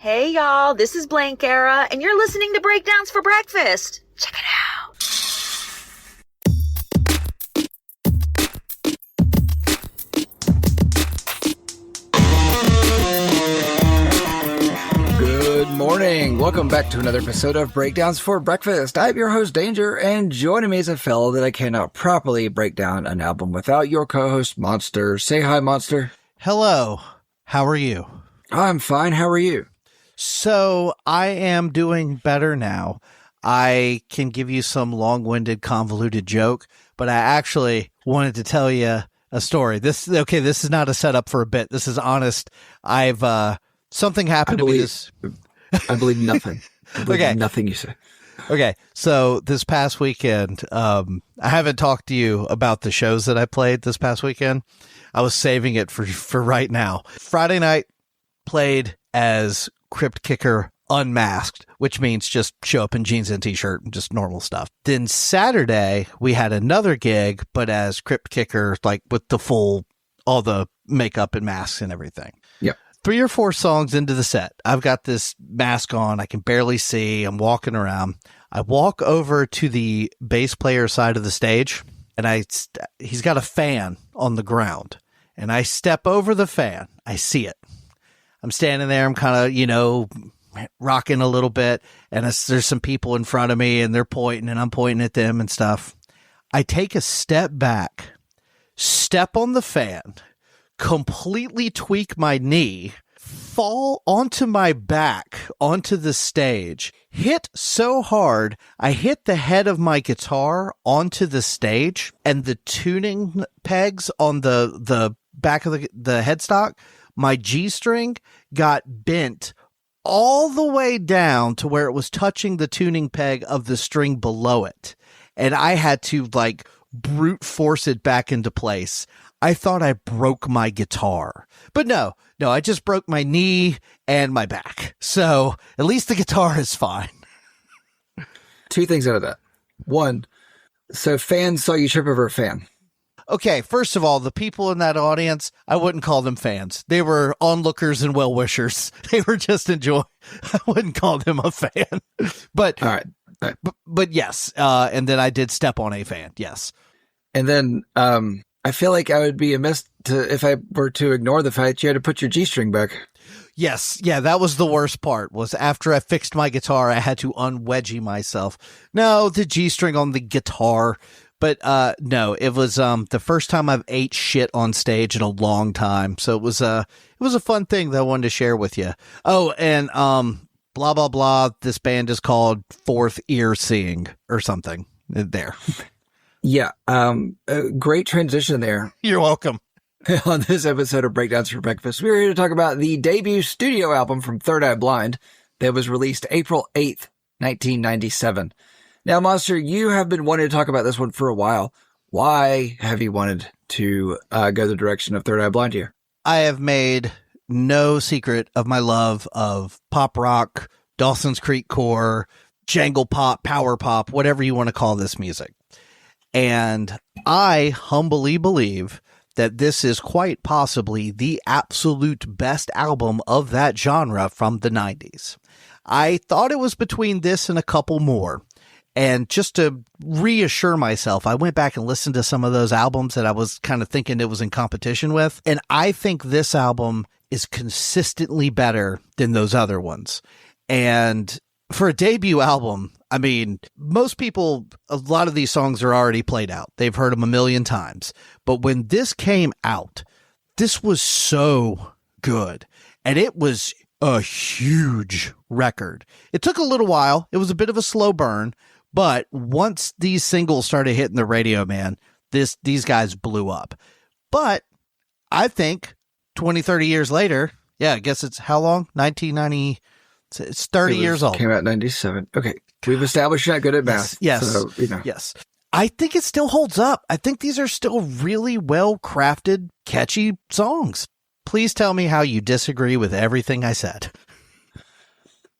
Hey y'all, this is Blank Era, and you're listening to Breakdowns for Breakfast. Check it out. Good morning. Welcome back to another episode of Breakdowns for Breakfast. I'm your host, Danger, and joining me is a fellow that I cannot properly break down an album without, your co-host, Monster. Say hi, Monster. Hello. How are you? I'm fine. How are you? So I am doing better now. I can give you some long-winded, convoluted joke, but I actually wanted to tell you a story. This is not a setup for a bit. This is honest. Something happened to me this. I believe nothing. I believe Okay. nothing you say. Okay. So this past weekend, I haven't talked to you about the shows that I played this past weekend. I was saving it for right now. Friday night played as Crypt Kicker Unmasked, which means just show up in jeans and t-shirt and just normal stuff. Then Saturday we had another gig, but as Crypt Kicker, like with all the makeup and masks and everything. Yep. 3 or 4 songs into the set, I've got this mask on. I can barely see. I'm walking around. I walk over to the bass player side of the stage, and he's got a fan on the ground. And I step over the fan. I see it. I'm standing there. I'm kind of, rocking a little bit. And there's some people in front of me, and they're pointing, and I'm pointing at them and stuff. I take a step back, step on the fan, completely tweak my knee, fall onto my back onto the stage, hit so hard I hit the head of my guitar onto the stage, and the tuning pegs on the back of the headstock, my G string got bent all the way down to where it was touching the tuning peg of the string below it, and I had to brute force it back into place. I thought I broke my guitar, but no, I just broke my knee and my back. So at least the guitar is fine. 2 things out of that. 1, so fans saw you trip over a fan. Okay, first of all, the people in that audience, I wouldn't call them fans. They were onlookers and well-wishers. They were just enjoying. I wouldn't call them a fan. But All right. But yes, and then I did step on a fan, yes. And then I feel like I would be amiss if I were to ignore the fact you had to put your G string back. Yes, yeah, that was the worst part, was after I fixed my guitar, I had to unwedgie myself. No, the G string on the guitar. But no, it was the first time I've ate shit on stage in a long time. So it was a fun thing that I wanted to share with you. Oh, and blah blah blah. This band is called Fourth Ear Seeing or something. There. Yeah. A great transition there. You're welcome. On this episode of Breakdowns for Breakfast, we're here to talk about the debut studio album from Third Eye Blind that was released April 8th, 1997. Now, Monster, you have been wanting to talk about this one for a while. Why have you wanted to go the direction of Third Eye Blind here? I have made no secret of my love of pop rock, Dawson's Creek core, jangle pop, power pop, whatever you want to call this music. And I humbly believe that this is quite possibly the absolute best album of that genre from the 90s. I thought it was between this and a couple more. And just to reassure myself, I went back and listened to some of those albums that I was kind of thinking it was in competition with. And I think this album is consistently better than those other ones. And for a debut album, I mean, most people, a lot of these songs are already played out. They've heard them a million times. But when this came out, this was so good. And it was a huge record. It took a little while. It was a bit of a slow burn. But once these singles started hitting the radio, man, these guys blew up. But I think 20, 30 years later, yeah, I guess it's how long? 1990. It's 30 years old. Came out in 97. Okay. We've established you're not good at math. Yes. So, Yes. I think it still holds up. I think these are still really well crafted, catchy songs. Please tell me how you disagree with everything I said.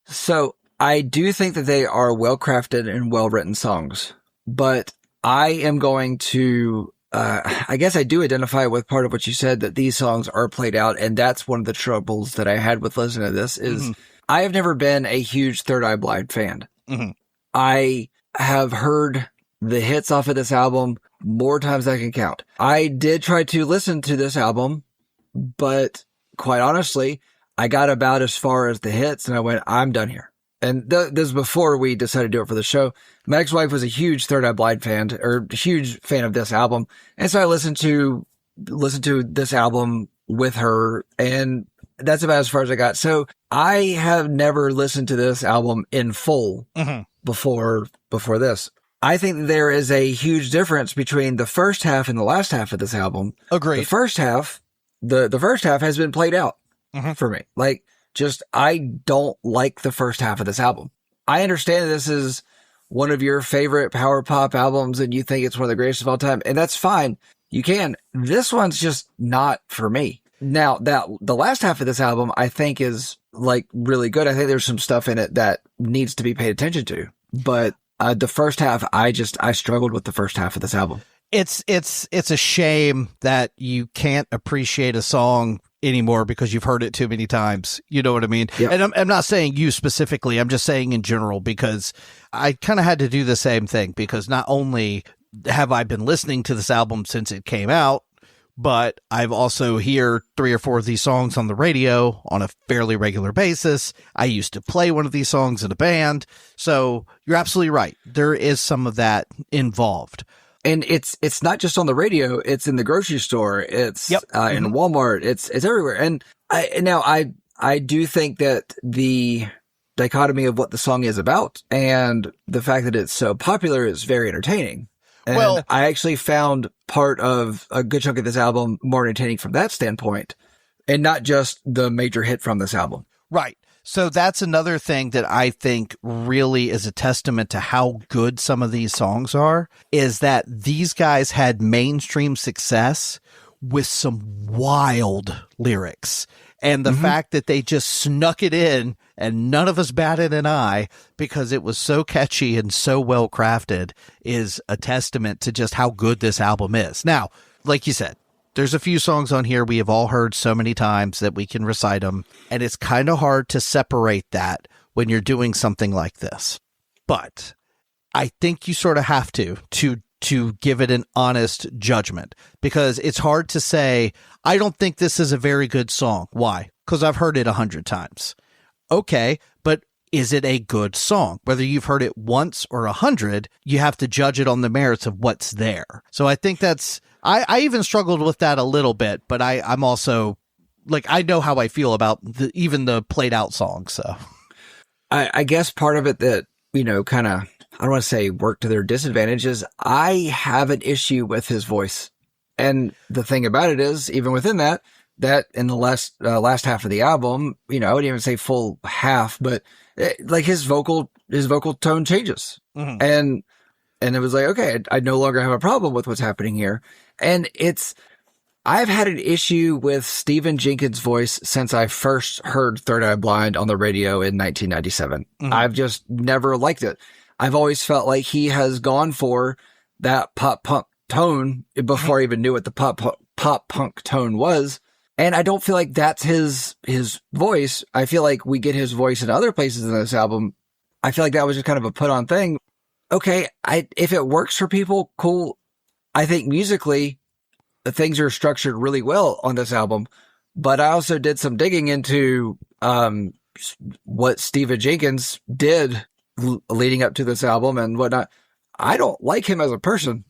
So I do think that they are well-crafted and well-written songs, but I am going to, I guess I do identify with part of what you said, that these songs are played out, and that's one of the troubles that I had with listening to this is I have never been a huge Third Eye Blind fan. Mhm. I have heard the hits off of this album more times than I can count. I did try to listen to this album, but quite honestly, I got about as far as the hits and I went, I'm done here. And this is before we decided to do it for the show. My ex-wife was a huge Third Eye Blind fan, or huge fan of this album. And so I listened to this album with her, and that's about as far as I got. So I have never listened to this album in full before this. I think there is a huge difference between the first half and the last half of this album. Agreed. The first half, the first half has been played out for me. Like, I don't like the first half of this album. I understand this is one of your favorite power pop albums and you think it's one of the greatest of all time, and that's fine. You can. This one's just not for me. Now, the last half of this album, I think, is like really good. I think there's some stuff in it that needs to be paid attention to. But the first half, I struggled with the first half of this album. It's a shame that you can't appreciate a song anymore because you've heard it too many times. You know what I mean? Yep. And I'm not saying you specifically. I'm just saying in general, because I kind of had to do the same thing, because not only have I been listening to this album since it came out, but I've also hear 3 or 4 of these songs on the radio on a fairly regular basis. I used to play one of these songs in a band. So you're absolutely right. There is some of that involved. And it's not just on the radio. It's in the grocery store. It's in Walmart. It's everywhere. And I do think that the dichotomy of what the song is about and the fact that it's so popular is very entertaining. And Well, I actually found part of a good chunk of this album more entertaining from that standpoint, and not just the major hit from this album. right. So that's another thing that I think really is a testament to how good some of these songs are, is that these guys had mainstream success with some wild lyrics. And the fact that they just snuck it in and none of us batted an eye because it was so catchy and so well crafted is a testament to just how good this album is. Now, like you said, there's a few songs on here we have all heard so many times that we can recite them, and it's kind of hard to separate that when you're doing something like this. But I think you sort of have to give it an honest judgment, because it's hard to say, I don't think this is a very good song. Why? Because I've heard it 100 times. Okay, but is it a good song? Whether you've heard it once or 100, you have to judge it on the merits of what's there. So I think that's, I even struggled with that a little bit, but I'm also, like, I know how I feel about even the played out songs. So I guess part of it that, kind of, I don't want to say work to their disadvantage is I have an issue with his voice. And the thing about it is, even within that in the last half of the album, I wouldn't even say full half, but like his vocal tone changes. And it was like, okay, I no longer have a problem with what's happening here. And I've had an issue with Stephen Jenkins' voice since I first heard Third Eye Blind on the radio in 1997. I've just never liked it. I've always felt like he has gone for that pop punk tone before I even knew what the pop punk tone was. And I don't feel like that's his voice. I feel like we get his voice in other places in this album. I feel like that was just kind of a put on thing. Okay, if it works for people, cool. I think musically, things are structured really well on this album. But I also did some digging into what Stephen Jenkins did leading up to this album and whatnot. I don't like him as a person.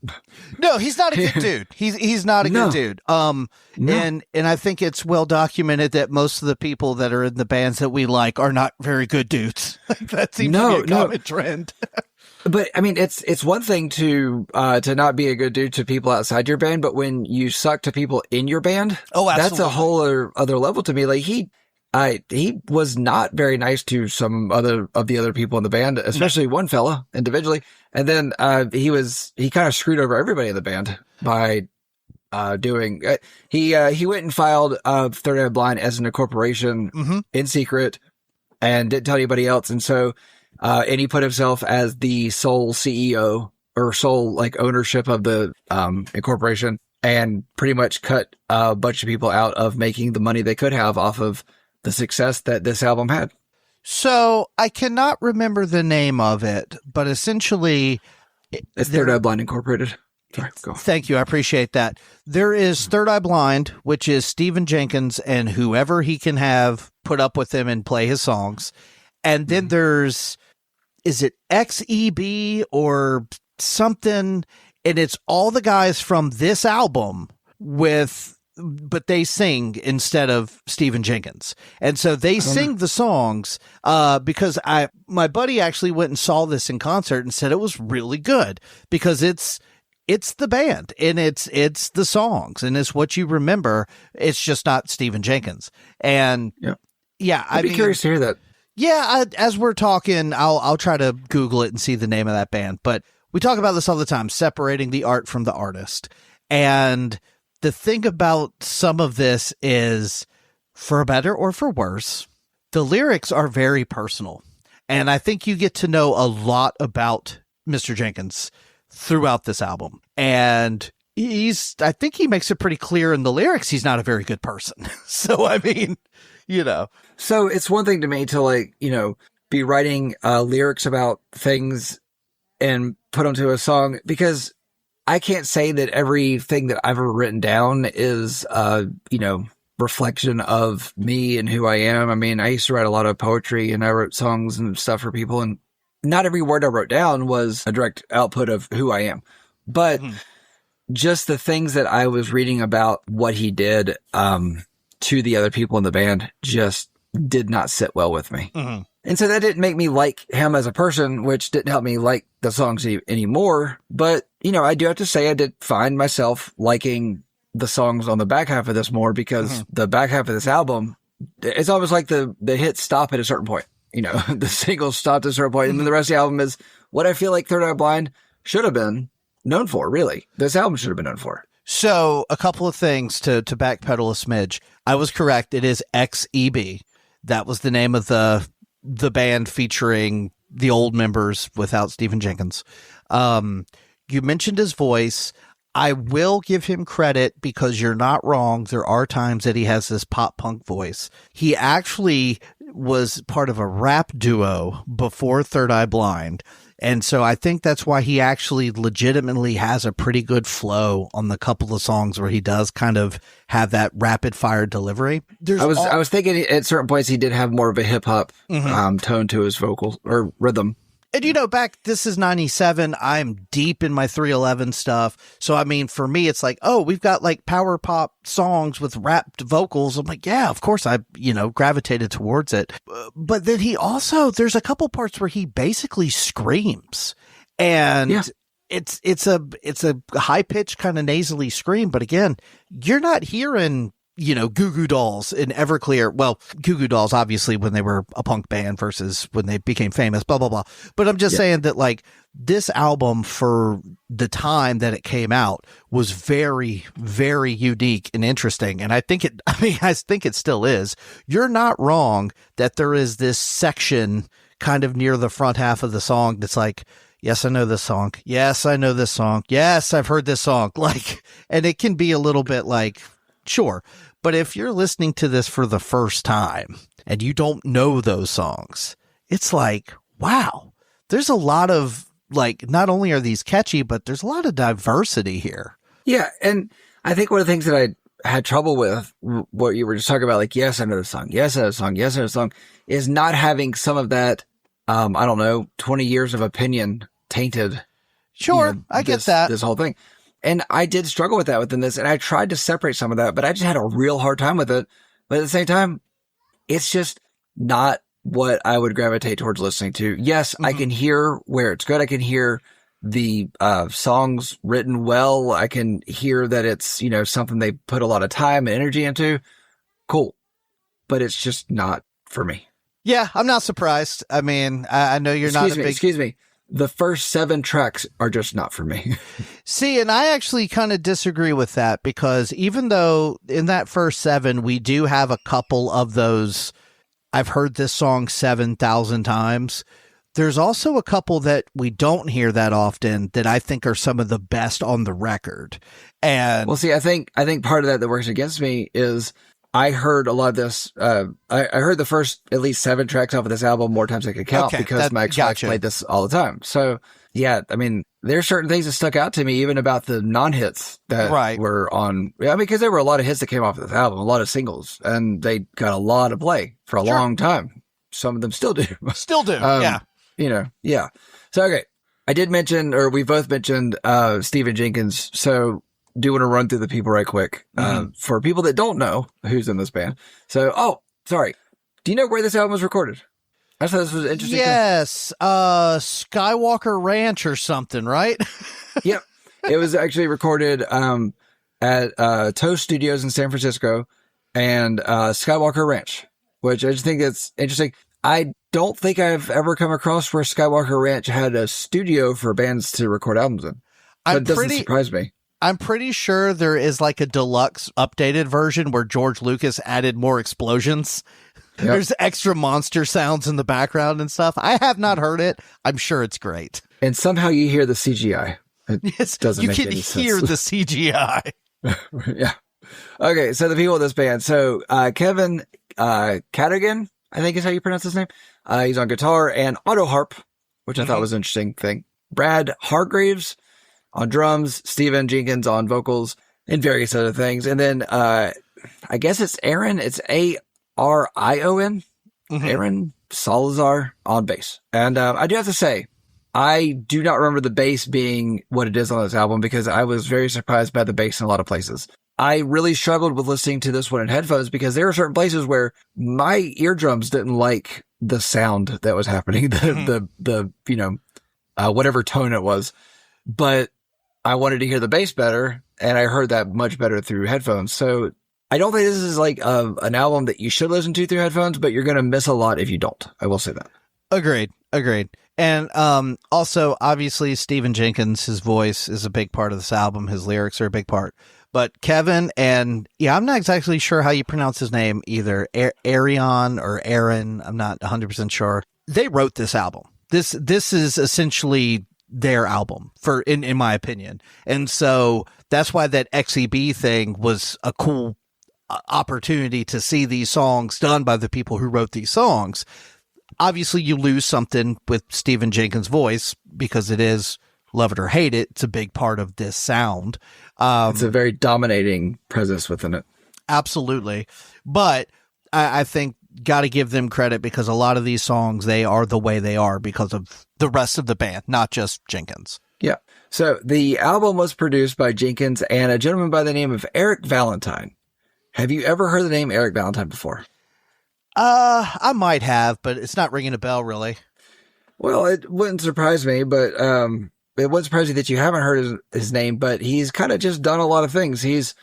No, he's not a good dude. He's not a good dude. And I think it's well documented that most of the people that are in the bands that we like are not very good dudes. That seems to be a common trend. But I mean, it's one thing to not be a good dude to people outside your band, but when you suck to people in your band, that's a whole other level to me. Like he was not very nice to some of the other people in the band, especially one fella individually. And then, he kind of screwed over everybody in the band by, he went and filed, Third Eye Blind as an incorporation in secret and didn't tell anybody else. And so, and he put himself as the sole CEO or sole like ownership of the, incorporation, and pretty much cut a bunch of people out of making the money they could have off of the success that this album had. So I cannot remember the name of it, but essentially, It's Third Eye Blind Incorporated. Sorry, go. Thank you. I appreciate that. There is Third Eye Blind, which is Stephen Jenkins and whoever he can have put up with him and play his songs. And then there's, is it XEB or something? And it's all the guys from this album but they sing instead of Stephen Jenkins. And so they sing the songs, because my buddy actually went and saw this in concert and said it was really good because it's the band and it's the songs and it's what you remember. It's just not Stephen Jenkins. And yeah, I'd be curious to hear that. Yeah. As we're talking, I'll try to Google it and see the name of that band, but we talk about this all the time, separating the art from the artist. And the thing about some of this is, for better or for worse, the lyrics are very personal. And I think you get to know a lot about Mr. Jenkins throughout this album. And I think he makes it pretty clear in the lyrics he's not a very good person. So, I mean, So it's one thing to me to be writing lyrics about things and put onto a song, because I can't say that everything that I've ever written down is, reflection of me and who I am. I mean, I used to write a lot of poetry and I wrote songs and stuff for people, and not every word I wrote down was a direct output of who I am. But just the things that I was reading about what he did to the other people in the band just did not sit well with me. Mm-hmm. And so that didn't make me like him as a person, which didn't help me like the songs anymore. But, I do have to say I did find myself liking the songs on the back half of this more, because the back half of this album, it's almost like the hits stop at a certain point. The singles stopped at a certain point, and then the rest of the album is what I feel like Third Eye Blind should have been known for, really. This album should have been known for. So a couple of things to backpedal a smidge. I was correct. It is XEB. That was the name of the band featuring the old members without Stephen Jenkins. You mentioned his voice. I will give him credit because you're not wrong. There are times that he has this pop punk voice. He actually was part of a rap duo before Third Eye Blind. And so I think that's why he actually legitimately has a pretty good flow on the couple of songs where he does kind of have that rapid fire delivery. I was thinking at certain points he did have more of a hip hop tone to his vocals or rhythm. And this is 97. I'm deep in my 311 stuff. So, I mean, for me, it's like, oh, we've got like power pop songs with rapped vocals. I'm like, yeah, of course I, gravitated towards it. But then there's a couple parts where he basically screams, and it's a high pitched kind of nasally scream. But again, you're not hearing Goo Goo Dolls in Everclear. Well, Goo Goo Dolls, obviously, when they were a punk band versus when they became famous, blah, blah, blah. But I'm just saying that, like, this album for the time that it came out was very, very unique and interesting. And I think it still is. You're not wrong that there is this section kind of near the front half of the song that's like, yes, I know this song. Yes, I know this song. Yes, I've heard this song. Like, and it can be a little bit like, sure. But if you're listening to this for the first time and you don't know those songs, it's like, wow, there's a lot of, like, not only are these catchy, but there's a lot of diversity here. Yeah. And I think one of the things that I had trouble with, what you were just talking about, like, yes, I know the song. Yes, I know the song. Yes, I know the song, is not having some of that, 20 years of opinion tainted. Sure. I get that. This whole thing. And I did struggle with that within this, and I tried to separate some of that, but I just had a real hard time with it. But at the same time, it's just not what I would gravitate towards listening to. Yes, I can hear where it's good. I can hear the songs written well. I can hear that it's, something they put a lot of time and energy into. Cool. But it's just not for me. Yeah, I'm not surprised. I mean, I know you're not a big... Excuse me. The first 7 tracks are just not for me. See, and I actually kind of disagree with that, because even though in that first 7, we do have a couple of those, I've heard this song 7,000 times. There's also a couple that we don't hear that often that I think are some of the best on the record. And well, see, I think part of that works against me is I heard a lot of this. I heard the first at least 7 tracks off of this album more times than I could count because my ex-wife played this all the time. So yeah, I mean, there's certain things that stuck out to me, even about the non-hits that were on. I mean, because there were a lot of hits that came off of this album, a lot of singles, and they got a lot of play for a long time. Some of them still do. Still do. Yeah. You know, yeah. So, okay. I did mention, or we both mentioned, Stephen Jenkins. So do want to run through the people right quick, for people that don't know who's in this band. So, sorry. Do you know where this album was recorded? I thought this was an interesting. Yes. Skywalker Ranch or something, right? Yep. It was actually recorded, at, Toast Studios in San Francisco and, Skywalker Ranch, which I just think that's interesting. I don't think I've ever come across where Skywalker Ranch had a studio for bands to record albums in. That doesn't surprise me. I'm pretty sure there is like a deluxe updated version where George Lucas added more explosions. Yep. There's extra monster sounds in the background and stuff. I have not heard it. I'm sure it's great. And somehow you hear the CGI. It doesn't make any sense. You can hear the CGI. Yeah. Okay, so the people of this band. So Kevin Cadogan, I think is how you pronounce his name. He's on guitar and auto harp, which I thought was an interesting thing. Brad Hargraves on drums, Stephen Jenkins on vocals, and various other things. And then I guess it's Aaron. It's Arion. Aaron Salazar on bass. And I do have to say, I do not remember the bass being what it is on this album because I was very surprised by the bass in a lot of places. I really struggled with listening to this one in headphones because there were certain places where my eardrums didn't like the sound that was happening, the whatever tone it was. But I wanted to hear the bass better, and I heard that much better through headphones. So I don't think this is like an album that you should listen to through headphones, but you're going to miss a lot if you don't. I will say that. Agreed. And also, obviously, Stephen Jenkins, his voice is a big part of this album. His lyrics are a big part. But Kevin and, I'm not exactly sure how you pronounce his name either. Arion or Aaron, I'm not 100% sure. They wrote this album. This is essentially their album, in my opinion. And so that's why that XEB thing was a cool opportunity to see these songs done by the people who wrote these songs. Obviously, you lose something with Stephen Jenkins' voice because it is, love it or hate it, it's a big part of this sound. It's a very dominating presence within it. Absolutely. But I think got to give them credit because a lot of these songs, they are the way they are because of the rest of the band, not just Jenkins. Yeah. So the album was produced by Jenkins and a gentleman by the name of Eric Valentine. Have you ever heard the name Eric Valentine before? I might have, but it's not ringing a bell, really. Well, it wouldn't surprise me, but it wouldn't surprise you that you haven't heard his name, but he's kind of just done a lot of things. He's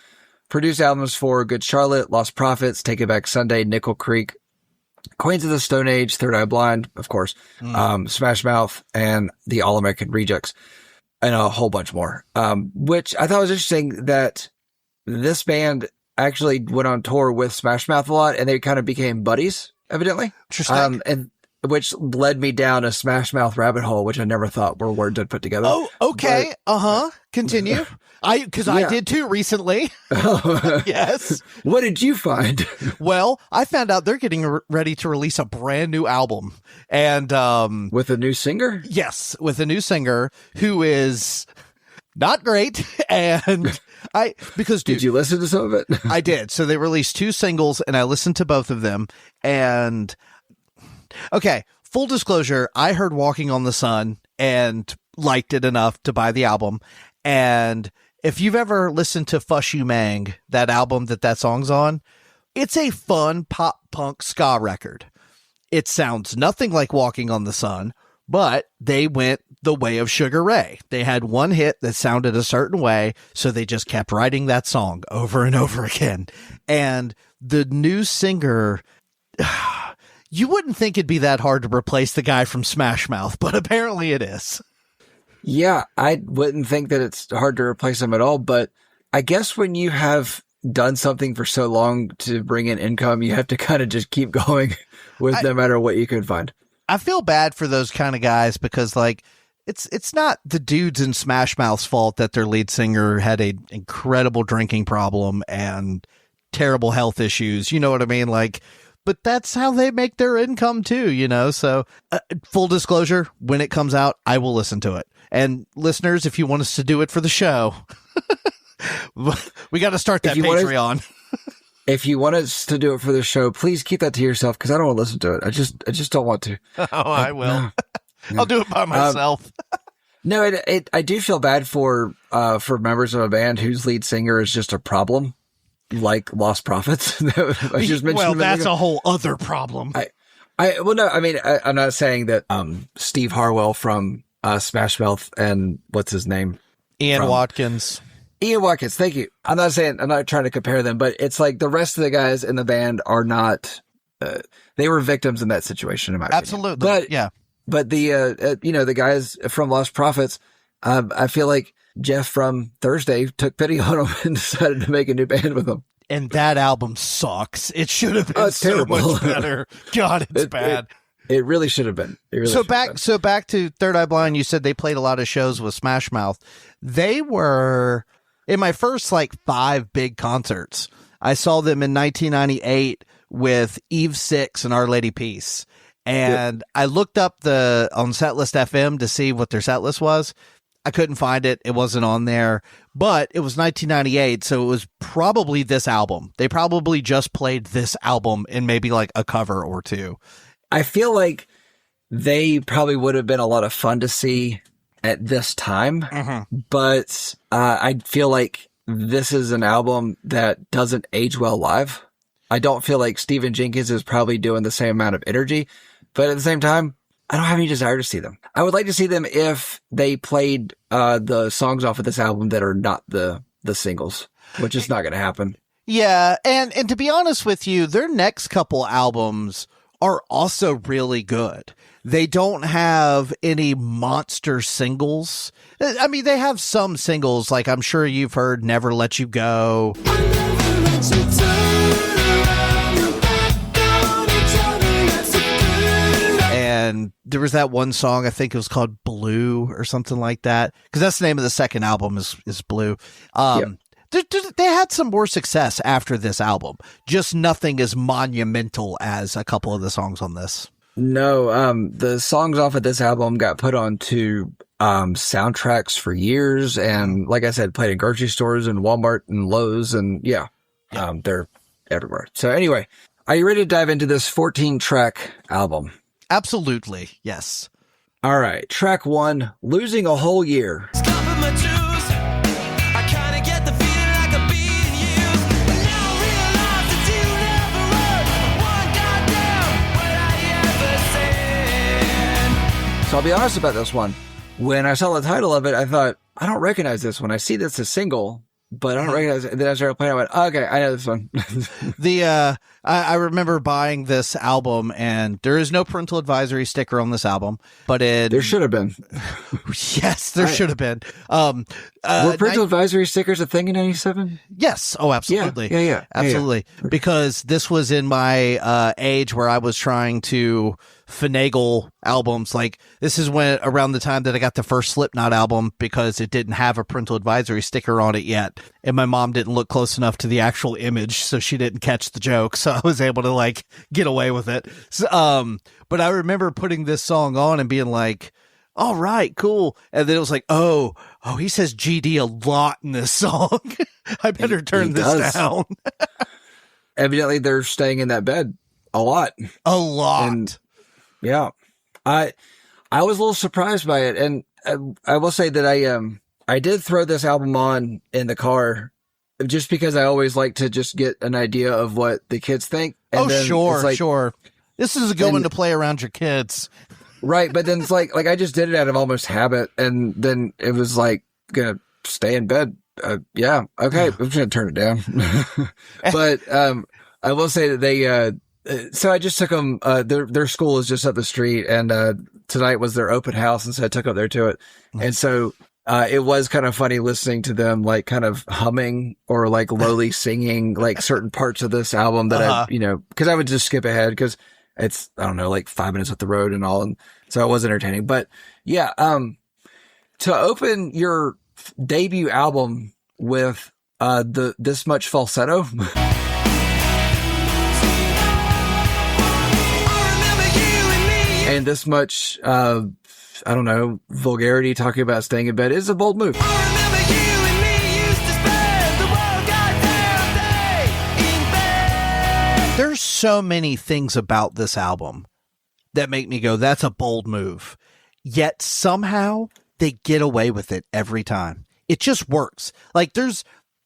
produced albums for Good Charlotte, Lost Prophets, Take It Back Sunday, Nickel Creek, Queens of the Stone Age, Third Eye Blind, of course, Smash Mouth, and the All American Rejects, and a whole bunch more, which I thought was interesting that this band actually went on tour with Smash Mouth a lot, and they kind of became buddies, evidently. Interesting. And which led me down a Smash Mouth rabbit hole, which I never thought were words I'd put together. Oh, okay. Continue. I did too recently. Yes. What did you find? Well, I found out they're getting ready to release a brand new album. And, with a new singer? Yes, with a new singer who is not great. And did you listen to some of it? I did. So they released 2 singles and I listened to both of them. And okay, full disclosure, I heard Walking on the Sun and liked it enough to buy the album. And if you've ever listened to Fush You Mang, that album that song's on, it's a fun pop punk ska record. It sounds nothing like Walking on the Sun, but they went the way of Sugar Ray. They had one hit that sounded a certain way, so they just kept writing that song over and over again. And the new singer, you wouldn't think it'd be that hard to replace the guy from Smash Mouth, but apparently it is. Yeah, I wouldn't think that it's hard to replace him at all, but I guess when you have done something for so long to bring in income, you have to kind of just keep going with no matter what you can find. I feel bad for those kind of guys because, like, it's not the dudes in Smash Mouth's fault that their lead singer had an incredible drinking problem and terrible health issues. You know what I mean? Like, but that's how they make their income too, you know? So full disclosure, when it comes out, I will listen to it. And listeners, if you want us to do it for the show, we got to start that Patreon. If you want us to do it for the show, please keep that to yourself, because I don't want to listen to it. I just don't want to. Oh, I will. I'll do it by myself. No, I do feel bad for members of a band whose lead singer is just a problem, like Lost Prophets. I just mentioned. Well, that's a whole other problem. Well, no, I mean, I'm not saying that Steve Harwell from Smash Mouth and what's his name? Ian Watkins. Ian Watkins, thank you. I'm not trying to compare them, but it's like the rest of the guys in the band are not, they were victims in that situation, in my opinion. Absolutely. But, yeah. But the guys from Lost Prophets, I feel like Jeff from Thursday took pity on them and decided to make a new band with them. And that album sucks. It should have been so terrible. much better. God, it's bad. It really should have been. So back to Third Eye Blind, you said they played a lot of shows with Smash Mouth. They were in my first 5 big concerts. I saw them in 1998 with Eve 6 and Our Lady Peace. And I looked up on Setlist FM to see what their setlist was. I couldn't find it. It wasn't on there, but it was 1998. So it was probably this album. They probably just played this album in maybe a cover or two. I feel like they probably would have been a lot of fun to see at this time, but I feel like this is an album that doesn't age well live. I don't feel like Stephen Jenkins is probably doing the same amount of energy, but at the same time, I don't have any desire to see them. I would like to see them if they played the songs off of this album that are not the singles, which is not going to happen. Yeah, and to be honest with you, their next couple albums are also really good. They don't have any monster singles. I mean, they have some singles, like I'm sure you've heard Never Let You Go. And there was that one song, I think it was called Blue or something like that, because that's the name of the second album is Blue. They had some more success after this album, just nothing as monumental as a couple of the songs on this. No, the songs off of this album got put onto soundtracks for years, and like I said, played in grocery stores and Walmart and Lowe's, and they're everywhere. So anyway, are you ready to dive into this 14-track album? Absolutely, yes. All right, track 1, Losing a Whole Year. So I'll be honest about this one. When I saw the title of it, I thought, I don't recognize this one. I see this as single, but I don't recognize it. And then I started playing, I went, okay, I know this one. I remember buying this album, and there is no parental advisory sticker on this album, but there should have been. Yes, there should have been. Were parental advisory stickers a thing in 97? Yes. Oh, absolutely. Yeah. Absolutely. Yeah. Because this was in my age where I was trying to finagle albums. Like, this is around the time that I got the first Slipknot album, because it didn't have a parental advisory sticker on it yet, and my mom didn't look close enough to the actual image, so she didn't catch the joke, so I was able to get away with it. So, but I remember putting this song on and being like, all right, cool. And then it was like, oh, he says GD a lot in this song. I better turn this down. Evidently they're staying in that bed a lot. And yeah, I was a little surprised by it, and I will say that I did throw this album on in the car, just because I always like to just get an idea of what the kids think. And sure. This is a good one to play around your kids, right? But then it's like I just did it out of almost habit, and then it was gonna stay in bed. Yeah, okay, I'm just gonna turn it down. But I will say that they. So I just took them, their school is just up the street, and tonight was their open house, and so I took them there to it. And so it was kind of funny listening to them kind of humming or lowly singing certain parts of this album that because I would just skip ahead because it's, I don't know, 5 minutes up the road and all, and so it was entertaining. But yeah, to open your debut album with this much falsetto. and this much, I don't know, vulgarity talking about staying in bed is a bold move. There's so many things about this album that make me go, that's a bold move. Yet somehow they get away with it every time. It just works. Like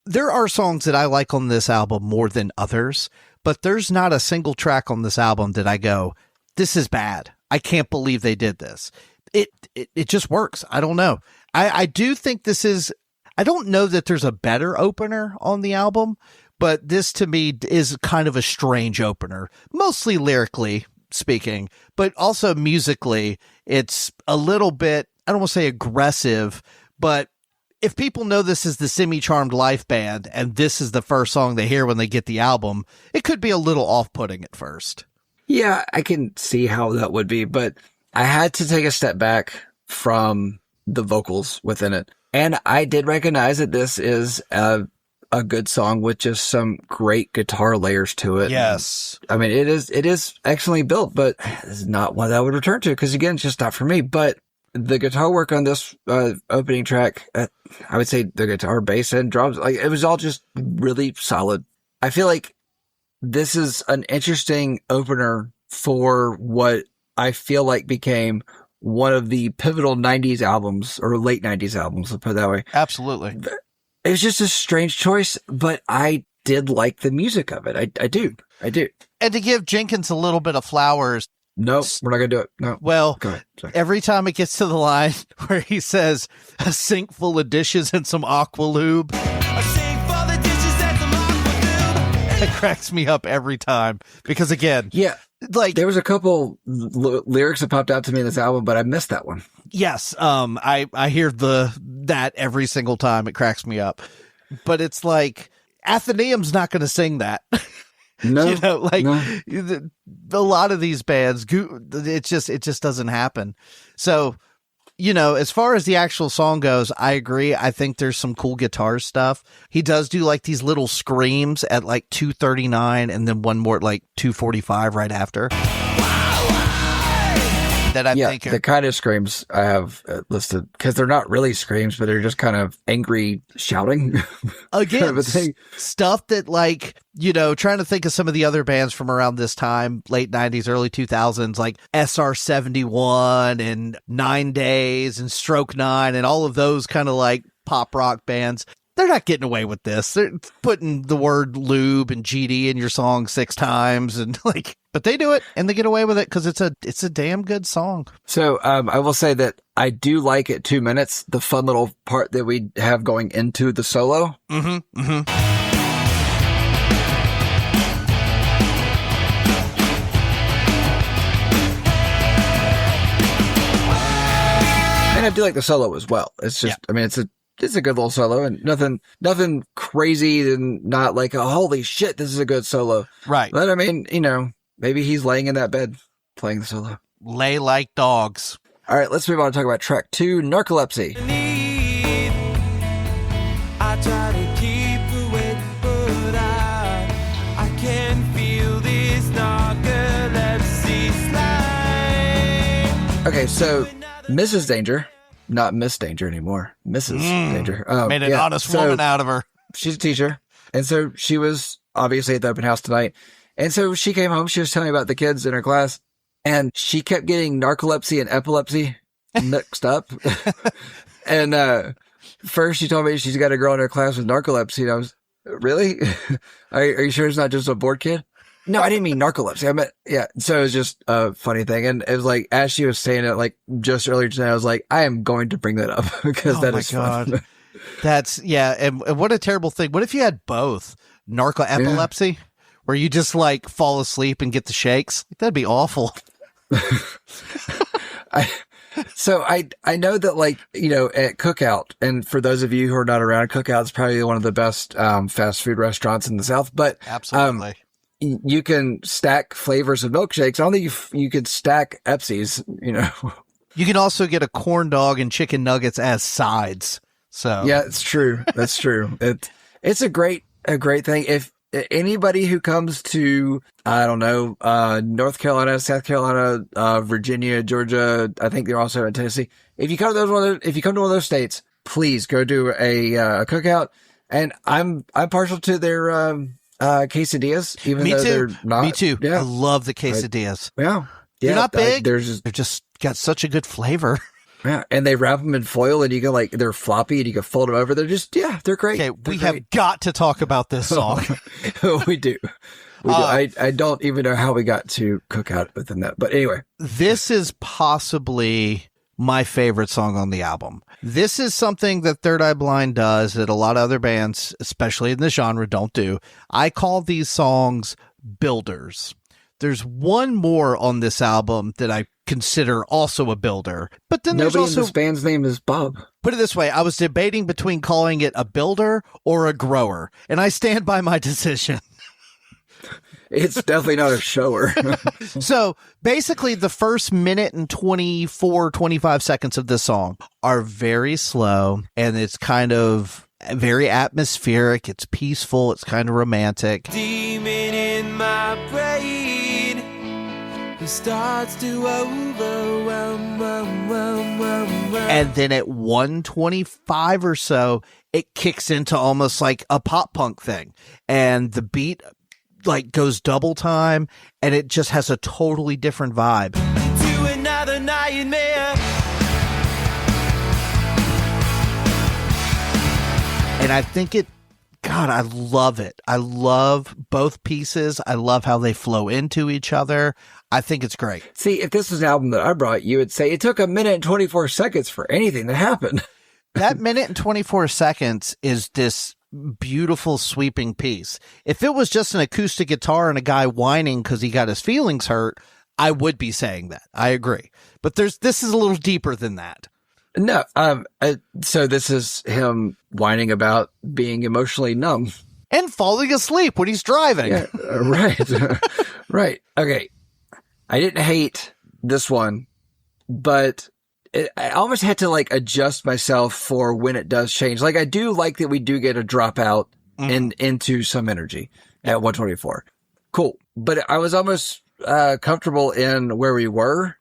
there are songs that I like on this album more than others, but there's not a single track on this album that I go, this is bad. I can't believe they did this. It just works. I don't know. I do think this is, I don't know that there's a better opener on the album, but this to me is kind of a strange opener, mostly lyrically speaking, but also musically. It's a little bit, I don't want to say aggressive, but if people know this is the Semi-Charmed Life band and this is the first song they hear when they get the album, it could be a little off-putting at first. Yeah, I can see how that would be, but I had to take a step back from the vocals within it. And I did recognize that this is a good song with just some great guitar layers to it. Yes. I mean, it is excellently built, but this is not one that I would return to because, again, it's just not for me. But the guitar work on this opening track, I would say the guitar, bass, and drums, like it was all just really solid. I feel like this is an interesting opener for what I feel like became one of the pivotal 90s albums or late 90s albums, let's put it that way. Absolutely. It was just a strange choice, but I did like the music of it. I do. And to give Jenkins a little bit of flowers. No, we're not going to do it. No. Well, go ahead. Sorry. Every time it gets to the line where he says, a sink full of dishes and some aqua lube. A sink full of dishes and some aqua lube. It cracks me up every time because, again, yeah, like there was a couple lyrics that popped out to me in this album, but I missed that one. Yes. I hear that every single time. It cracks me up, but it's like Athenaeum's not going to sing that. No, a lot of these bands, it just doesn't happen. So, as far as the actual song goes, I agree. I think there's some cool guitar stuff. He does do like these little screams at like 2:39 and then one more at like 2:45 right after. That I think the kind of screams I have listed, because they're not really screams, but they're just kind of angry shouting. Again, kind of a thing. Stuff that, like, trying to think of some of the other bands from around this time, late 90s, early 2000s, like SR-71 and 9 Days and Stroke 9 and all of those kind of like pop rock bands. They're not getting away with this. They're putting the word lube and GD in your song 6 times and like, but they do it and they get away with it because it's a damn good song. So I will say that I do like at 2 minutes the fun little part that we have going into the solo. Mm-hmm. Mm-hmm. And I do like the solo as well. It's just, I mean, it's a good little solo and nothing crazy and not like, oh, holy shit, this is a good solo. Right. But I mean, maybe he's laying in that bed playing the solo. Lay like dogs. All right, let's move on and talk about track 2, Narcolepsy. I try to keep awake, but I can feel this narcolepsy slide. Okay, so Mrs. Danger, not Miss Danger anymore. Mrs. Danger. Made an honest woman out of her. She's a teacher. And so she was obviously at the open house tonight. And so she came home. She was telling me about the kids in her class. And she kept getting narcolepsy and epilepsy mixed up. And first she told me she's got a girl in her class with narcolepsy. And I was, really? Are you sure it's not just a bored kid? No, I didn't mean narcolepsy. I meant, yeah. So it was just a funny thing. And it was like, as she was saying it, like just earlier today, I was like, I am going to bring that up because that is fun. That's, yeah. And what a terrible thing. What if you had both narco-epilepsy, where you just like fall asleep and get the shakes? That'd be awful. So I know that, like, at Cookout, and for those of you who are not around, Cookout is probably one of the best fast food restaurants in the South. But absolutely. You can stack flavors of milkshakes. I don't think you could stack Epsies, You can also get a corn dog and chicken nuggets as sides. So yeah, it's true. That's true. It's a great thing. anybody who comes to, I don't know, North Carolina, South Carolina, Virginia, Georgia, I think they're also in Tennessee. If you come to one of those states, please go do a cookout. And I'm partial to their quesadillas, even though they're not. Me too. Yeah. I love the quesadillas. Yeah. They're not big. They're just got such a good flavor. Yeah, and they wrap them in foil, and you can they're floppy, and you can fold them over. They're just, they're great. Okay, we have got to talk about this song. We do. I don't even know how we got to Cookout within that, but anyway. This is possibly my favorite song on the album. This is something that Third Eye Blind does that a lot of other bands, especially in the genre, don't do. I call these songs builders. There's one more on this album that I consider also a builder, but then nobody there's also in this band's name is Bob. Put it this way, I was debating between calling it a builder or a grower, and I stand by my decision. It's definitely not a shower. So basically the first minute and 25 seconds of this song are very slow, and it's kind of very atmospheric. It's peaceful. It's kind of romantic. Demon in my brain who starts to overwhelm. And then at 1:25 or so, it kicks into almost like a pop punk thing. And the beat goes double time, and it just has a totally different vibe. To another nightmare. And I think God, I love it. I love both pieces. I love how they flow into each other. I think it's great. See, if this was an album that I brought, you would say it took 1 minute and 24 seconds for anything to happen. That 1:24 is this beautiful sweeping piece. If it was just an acoustic guitar and a guy whining because he got his feelings hurt, I would be saying that. I agree. But this is a little deeper than that. No, so this is him whining about being emotionally numb. And falling asleep when he's driving. Yeah, right. Right. Okay. I didn't hate this one, but I almost had to adjust myself for when it does change. I do like that we do get a dropout into some energy at 124. Cool. But I was almost comfortable in where we were.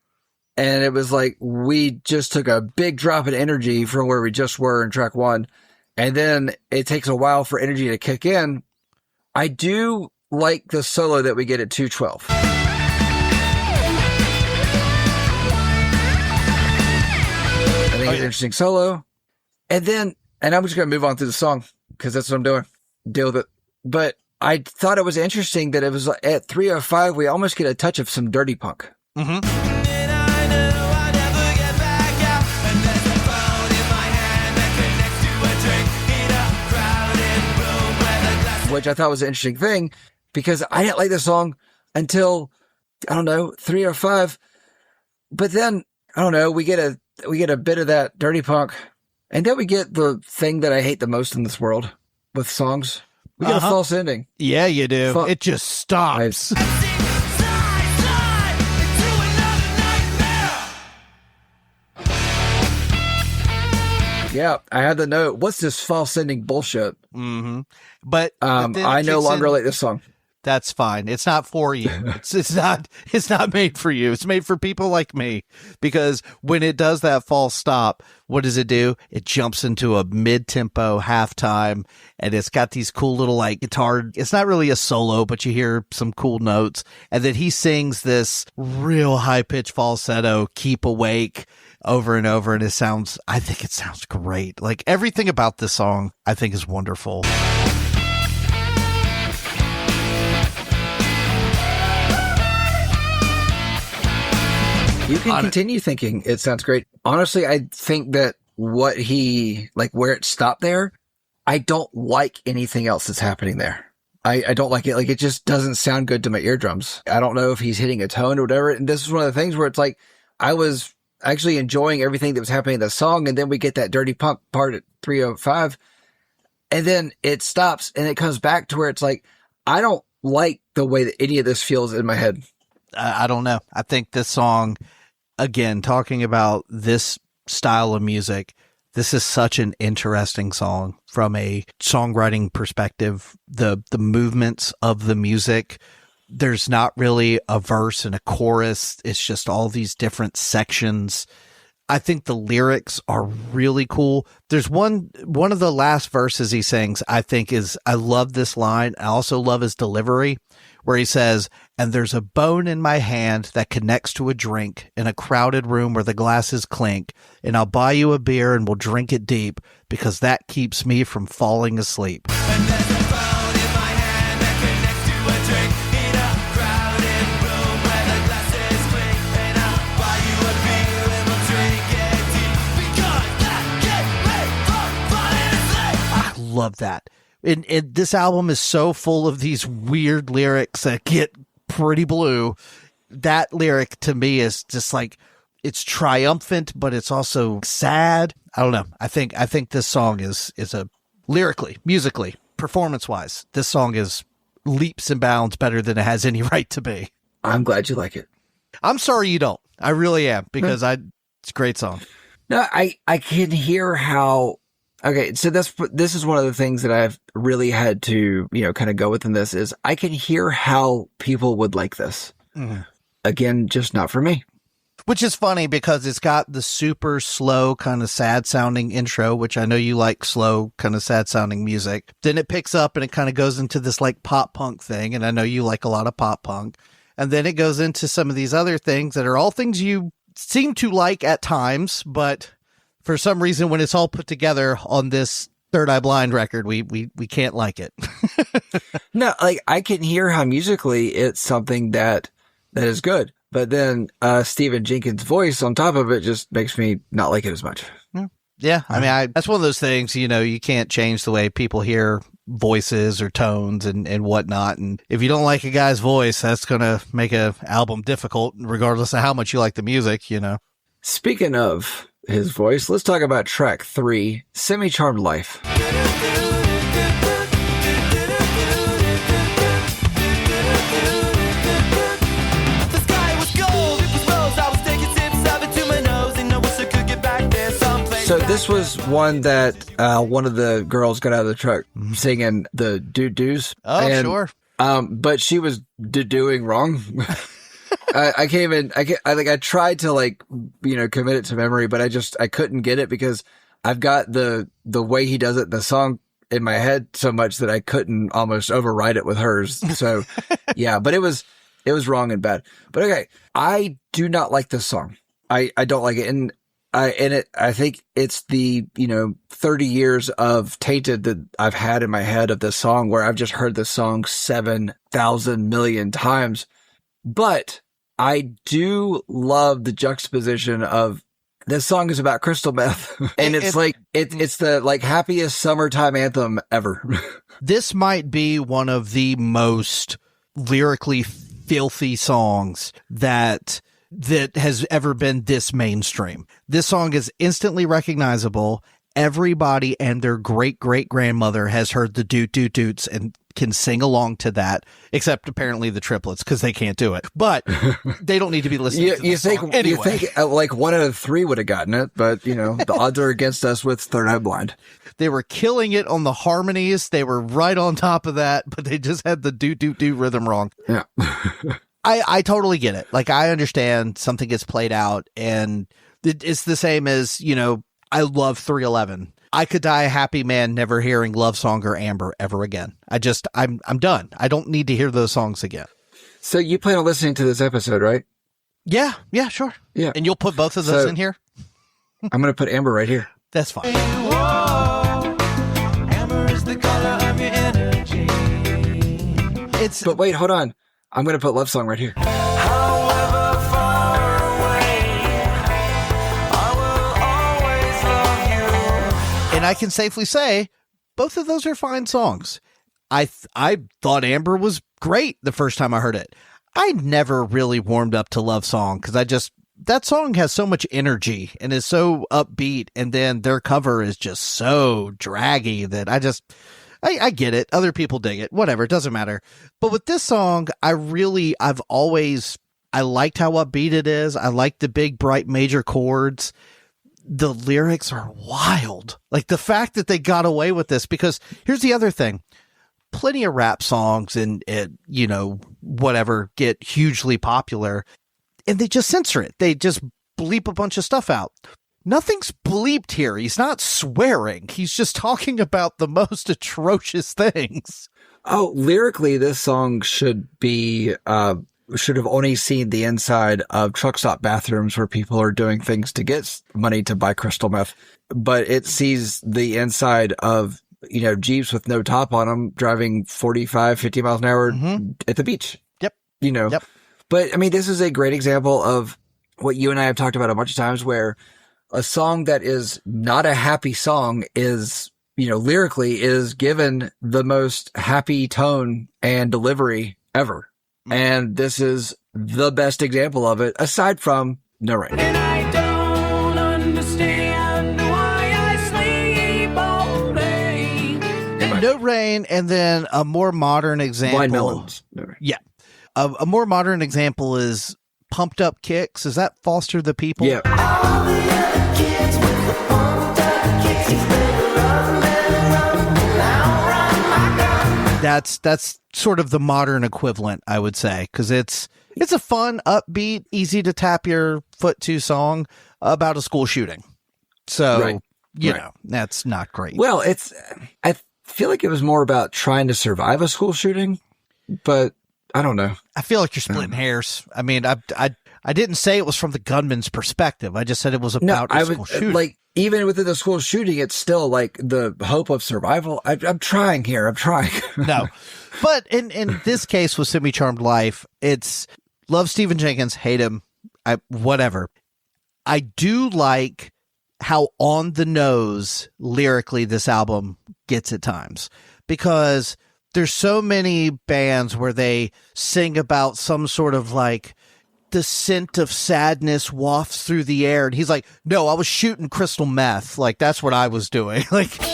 And it was we just took a big drop in energy from where we just were in track one. And then it takes a while for energy to kick in. I do like the solo that we get at 212. I think it's an interesting solo. And I'm just going to move on through the song because that's what I'm doing. Deal with it. But I thought it was interesting that it was at 3:05, we almost get a touch of some dirty punk. Mm-hmm. Which I thought was an interesting thing because I didn't like the song until, 3:05. But then, we get a bit of that dirty punk, and then we get the thing that I hate the most in this world with songs. We get a false ending. Yeah, you do. It just stops. Yeah, I had the note. What's this false ending bullshit? Mm-hmm. But I no longer like this song. That's fine. It's not for you. It's not made for you. It's made for people like me, because when it does that false stop, what does it do? It jumps into a mid-tempo halftime, and it's got these cool little guitar. It's not really a solo, but you hear some cool notes, and then he sings this real high-pitched falsetto, "Keep Awake," over and over, and I think it sounds great. Everything about this song, I think, is wonderful. You can continue thinking it sounds great. Honestly, I think that where it stopped there, I don't like anything else that's happening there. I don't like it. It just doesn't sound good to my eardrums. I don't know if he's hitting a tone or whatever. And this is one of the things where it's I was actually enjoying everything that was happening in the song. And then we get that dirty punk part at 3:05. And then it stops and it comes back to where it's I don't like the way that any of this feels in my head. I don't know. I think this song, again, talking about this style of music, This is such an interesting song from a songwriting perspective. The movements of the music, there's not really a verse and a chorus. It's just all these different sections. I think the lyrics are really cool. There's one of the last verses he sings, I think I love this line. I also love his delivery where he says, "And there's a bone in my hand that connects to a drink in a crowded room where the glasses clink, and I'll buy you a beer and we'll drink it deep because that keeps me from falling asleep." And there's a phone in my hand that connects to a drink in a crowded room where the glasses clink, and I'll buy you a beer and we'll drink it deep because that keeps me from falling asleep. I love that. And this album is so full of these weird lyrics that get pretty blue. That lyric to me is just like, it's triumphant, but it's also sad. I don't know. I think this song is a lyrically, musically, performance-wise, this song is leaps and bounds better than it has any right to be. I'm glad you like it. I'm sorry you don't. I really am, because it's a great song. No, I can hear how. Okay, so this is one of the things that I've really had to, kind of go with in this is I can hear how people would like this. Mm-hmm. Again, just not for me. Which is funny because it's got the super slow kind of sad sounding intro, which I know you like slow kind of sad sounding music. Then it picks up and it kind of goes into this like pop punk thing. And I know you like a lot of pop punk. And then it goes into some of these other things that are all things you seem to like at times, but for some reason, when it's all put together on this Third Eye Blind record, we can't like it. No, like I can hear how musically it's something that is good, but then Stephen Jenkins' voice on top of it just makes me not like it as much. Yeah, I mean, that's one of those things. You can't change the way people hear voices or tones and whatnot. And if you don't like a guy's voice, that's gonna make an album difficult, regardless of how much you like the music. Speaking of his voice, let's talk about track 3, Semi-Charmed Life. So this was one that one of the girls got out of the truck singing the doo-doos. Oh, sure. But she was doing wrong. I tried to commit it to memory, but I couldn't get it because I've got the way he does it in the song in my head so much that I couldn't almost override it with hers. So yeah, but it was wrong and bad. But okay, I do not like this song. I don't like it. And I think it's the, 30 years of tainted that I've had in my head of this song where I've just heard this song 7,000 million times. But I do love the juxtaposition of this song is about crystal meth. And it's the happiest summertime anthem ever. This might be one of the most lyrically filthy songs that has ever been this mainstream. This song is instantly recognizable. Everybody and their great-great-grandmother has heard the doot-doot-doots and can sing along to that, except apparently the triplets, because they can't do it. But they don't need to be listening to this song anyway. You think 1 out of 3 would have gotten it, but, the odds are against us with Third Eye Blind. They were killing it on the harmonies. They were right on top of that, but they just had the doot-doot-doot rhythm wrong. Yeah. I totally get it. I understand something gets played out, and it's the same as, I love 311. I could die a happy man never hearing Love Song or Amber ever again. I'm done. I don't need to hear those songs again. So you plan on listening to this episode, right? Yeah, sure. Yeah. And you'll put both of those in here? I'm going to put Amber right here. That's fine. Amber is the color of your energy. But wait, hold on. I'm going to put Love Song right here. However far away, I will always love you. And I can safely say both of those are fine songs. I thought Amber was great the first time I heard it. I never really warmed up to Love Song because that song has so much energy and is so upbeat, and then their cover is just so draggy that I get it. Other people dig it. Whatever. It doesn't matter. But with this song, I liked how upbeat it is. I like the big, bright major chords. the lyrics are wild. Like the fact that they got away with this, because here's the other thing. Plenty of rap songs and you know, whatever get hugely popular and they just censor it. They just bleep a bunch of stuff out. Nothing's bleeped here. He's not swearing. He's just talking about the most atrocious things. Oh, lyrically, this song should have only seen the inside of truck stop bathrooms where people are doing things to get money to buy crystal meth. But it sees the inside of, you know, Jeeps with no top on them driving 45, 50 miles an hour at the beach. Yep. You know, but I mean, this is a great example of what you and I have talked about a bunch of times, where a song that is not a happy song is, you know, lyrically is given the most happy tone and delivery ever. And this is the best example of it, aside from No Rain. And I don't understand why I sleep all day. No Rain, and then a more modern example. Blind Melons. No Rain. Yeah. A more modern example is Pumped Up Kicks. Is that Foster the People? Yeah. All the other kids with the pumped up kicks, it's been run, now run my gun. That's sort of the modern equivalent, I would say, because it's a fun, upbeat, easy to tap your foot to song about a school shooting. So, you know, that's not great. Well, I feel like it was more about trying to survive a school shooting, but I don't know. I feel like you're splitting hairs. I mean, I didn't say it was from the gunman's perspective. I just said it was about a school shooting. Like, even within the school shooting, it's still like the hope of survival. I'm trying here. I'm trying. No, but in this case with Semi Charmed Life, it's love Stephen Jenkins, hate him, whatever. I do like how on the nose lyrically this album gets at times, because there's so many bands where they sing about some sort of like the scent of sadness wafts through the air. And he's like, no, I was shooting crystal meth. Like, that's what I was doing. Like, you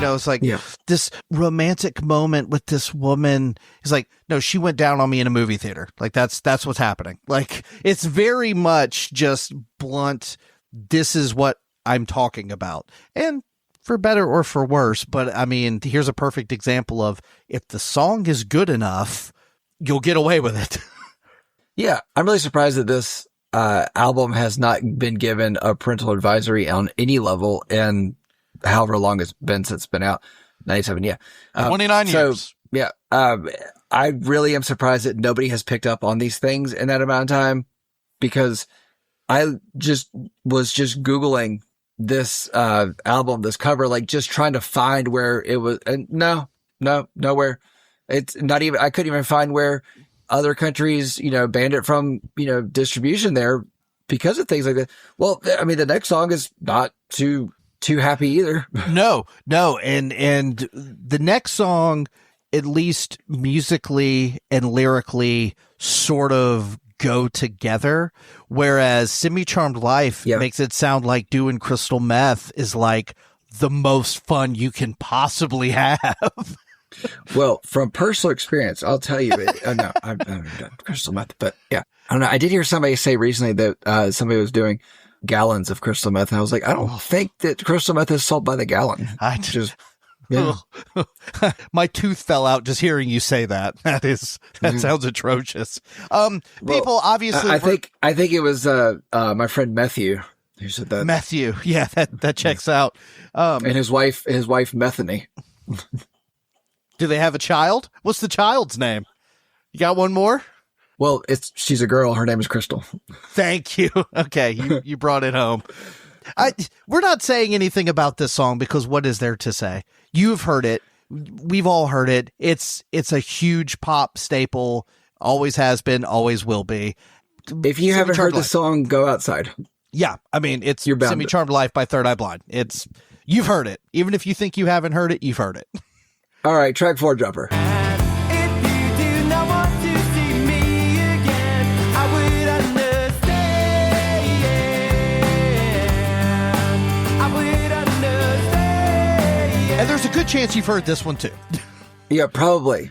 know, it's like this romantic moment with this woman. He's like, no, she went down on me in a movie theater. Like, that's what's happening. Like, it's very much just blunt. This is what I'm talking about. And for better or for worse. But I mean, here's a perfect example of if the song is good enough, you'll get away with it. Yeah. I'm really surprised that this album has not been given a parental advisory on any level in however long it's been since it's been out. 97. Yeah. 29 years. Yeah. I really am surprised that nobody has picked up on these things in that amount of time, because I was just Googling this album, this cover, like just trying to find where it was. And nowhere. It's not even, I couldn't even find where other countries, you know, banned it from, you know, distribution there because of things like that. Well, I mean, the next song is not too happy either. No. And the next song, at least musically and lyrically, sort of go together. Whereas Semi Charmed Life makes it sound like doing crystal meth is like the most fun you can possibly have. Well, from personal experience, I'll tell you, no, I've never done crystal meth, but yeah, I don't know. I did hear somebody say recently that somebody was doing gallons of crystal meth, and I was like, I don't think that crystal meth is sold by the gallon. My tooth fell out just hearing you say that. That sounds atrocious. People obviously. I think it was my friend Matthew who said that. Matthew, yeah, that checks out. And his wife Methany. Do they have a child? What's the child's name? You got one more? Well, she's a girl. Her name is Crystal. Thank you. Okay, you brought it home. We're not saying anything about this song because what is there to say? You've heard it. We've all heard it. It's a huge pop staple. Always has been. Always will be. If you haven't heard the song, go outside. Yeah, I mean, it's bound Semi Charmed Life by Third Eye Blind. You've heard it. Even if you think you haven't heard it, you've heard it. All right, track 4, Jumper. If you do not want to see me again, I would understand. I would understand. And there's a good chance you've heard this one too. Yeah, probably.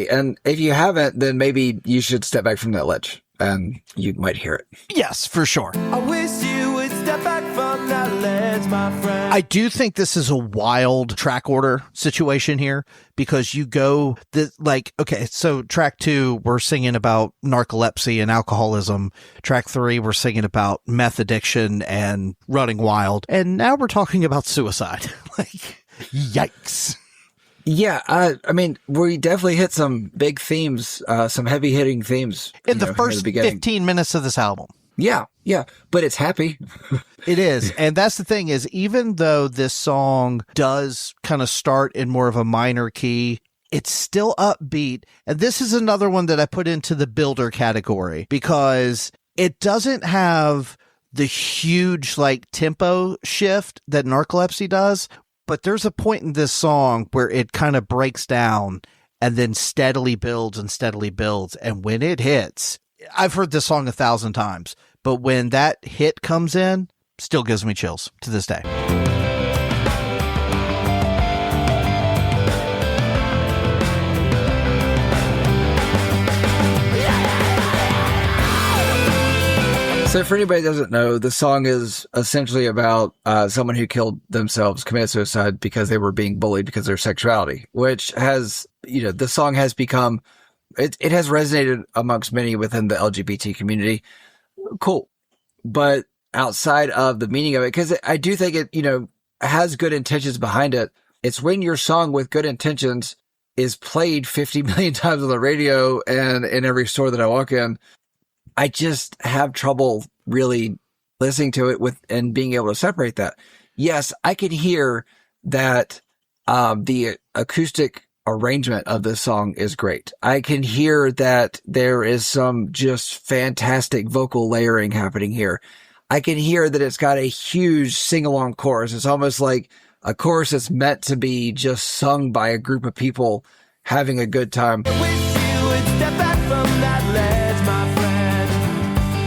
And if you haven't, then maybe you should step back from that ledge. and you might hear it. Yes, for sure. I wish you would step back from that ledge, my friend. I do think this is a wild track order situation here because you go okay, so track 2, we're singing about narcolepsy and alcoholism. Track 3, we're singing about meth addiction and running wild. And now we're talking about suicide. Like, yikes. Yeah, I mean, we definitely hit some big themes, some heavy hitting themes In the first the 15 minutes of this album. Yeah, but it's happy. It is. And that's the thing is, even though this song does kind of start in more of a minor key, it's still upbeat. And this is another one that I put into the builder category because it doesn't have the huge like tempo shift that Narcolepsy does. But there's a point in this song where it kind of breaks down and then steadily builds and steadily builds. And when it hits, I've heard this song 1,000 times, but when that hit comes in, still gives me chills to this day. So for anybody that doesn't know, the song is essentially about someone who killed themselves, committed suicide because they were being bullied because of their sexuality, which has, the song has become, it has resonated amongst many within the LGBT community. Cool. But outside of the meaning of it, because I do think it, has good intentions behind it. It's when your song with good intentions is played 50 million times on the radio and in every store that I walk in. I just have trouble really listening to it and being able to separate that. Yes, I can hear that the acoustic arrangement of this song is great. I can hear that there is some just fantastic vocal layering happening here. I can hear that it's got a huge sing-along chorus. It's almost like a chorus that's meant to be just sung by a group of people having a good time. I wish you would step back from that ledge, my friend.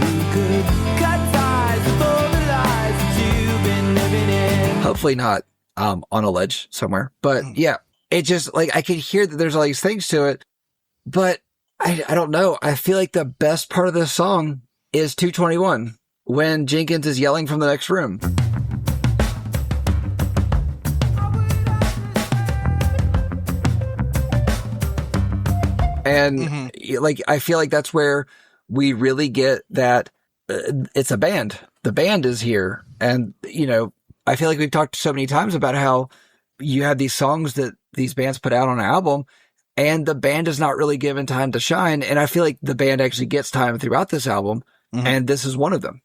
You could cut ties with all the lies that you've been living in. Hopefully not on a ledge somewhere. But yeah, it just like I can hear that there's all these things to it. But I don't know. I feel like the best part of this song is 221 when Jenkins is yelling from the next room. And like, I feel like that's where we really get that it's a band. The band is here. And, I feel like we've talked so many times about how you have these songs that these bands put out on an album and the band is not really given time to shine. And I feel like the band actually gets time throughout this album. And this is one of them.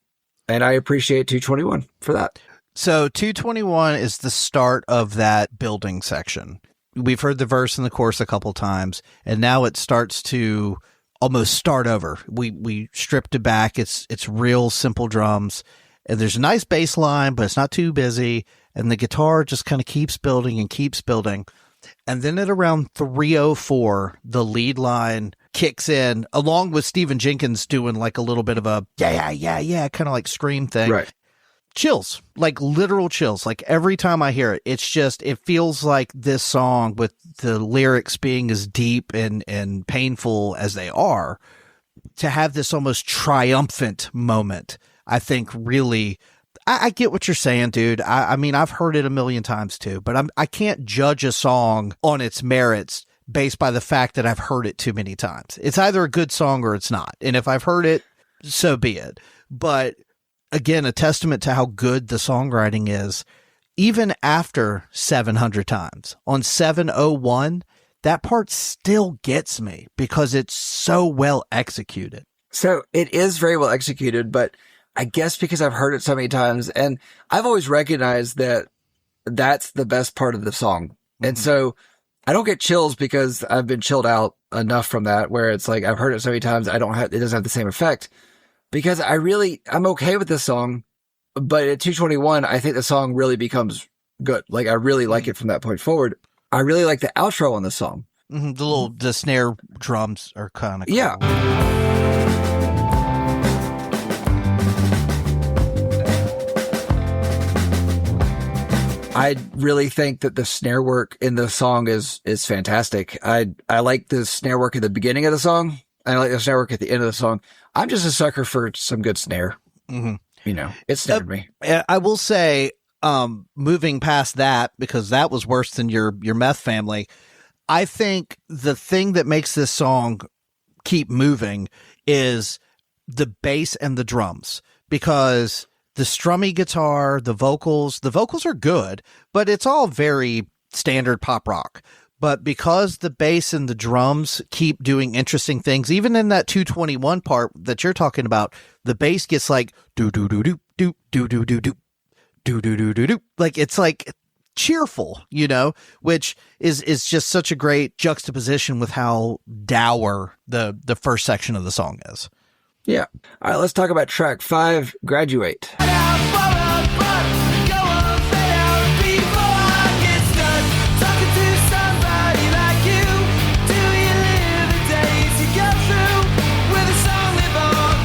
And I appreciate 221 for that. So 221 is the start of that building section. We've heard the verse and the chorus a couple times, and now it starts to almost start over. We stripped it back. It's real simple drums, and there's a nice bass line, but it's not too busy. And the guitar just kind of keeps building and keeps building. And then at around 3:04, the lead line kicks in, along with Stephen Jenkins doing like a little bit of a yeah, kind of like scream thing. Right. Chills, like literal chills. Like every time I hear it, it feels like this song with the lyrics being as deep and painful as they are, to have this almost triumphant moment, I think really, I get what you're saying, dude. I mean, I've heard it a million times too, but I can't judge a song on its merits based by the fact that I've heard it too many times. It's either a good song or it's not. And if I've heard it, so be it. But again, a testament to how good the songwriting is, even after 700 times. On 701, that part still gets me because it's so well executed. So it is very well executed, but I guess because I've heard it so many times and I've always recognized that that's the best part of the song. And so I don't get chills because I've been chilled out enough from that where it's like, I've heard it so many times. it doesn't have the same effect. Because I'm okay with this song, but at 221, I think the song really becomes good. Like, I really like it from that point forward. I really like the outro on the song. The snare drums are kind of cool. Yeah. I really think that the snare work in the song is fantastic. I like the snare work at the beginning of the song I like the snare work at the end of the song. I'm just a sucker for some good snare. Mhm. You know, it snared me. I will say, moving past that, because that was worse than your meth family, I think the thing that makes this song keep moving is the bass and the drums, because the strummy guitar, the vocals are good, but it's all very standard pop rock. But because the bass and the drums keep doing interesting things, even in that 221 part that you're talking about, the bass gets like do do do do do do do do do do do do do do, like it's like cheerful, you know, which is just such a great juxtaposition with how dour the first section of the song is. Yeah. All right, let's talk about track 5, Graduate.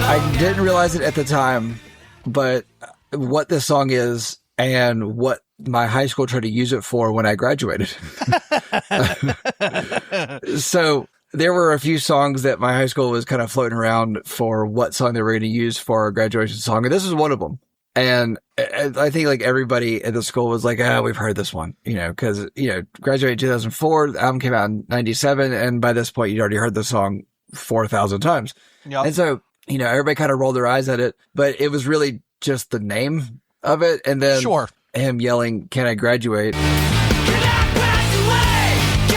I didn't realize it at the time, but what this song is and what my high school tried to use it for when I graduated. So there were a few songs that my high school was kind of floating around for what song they were going to use for a graduation song. And this is one of them. And I think like everybody at the school was like, we've heard this one, you know, cause graduated in 2004, the album came out in 97. And by this point, you'd already heard the song 4,000 times. Yep. And so, everybody kind of rolled their eyes at it, but it was really just the name of it. And then him yelling, "Can I graduate?"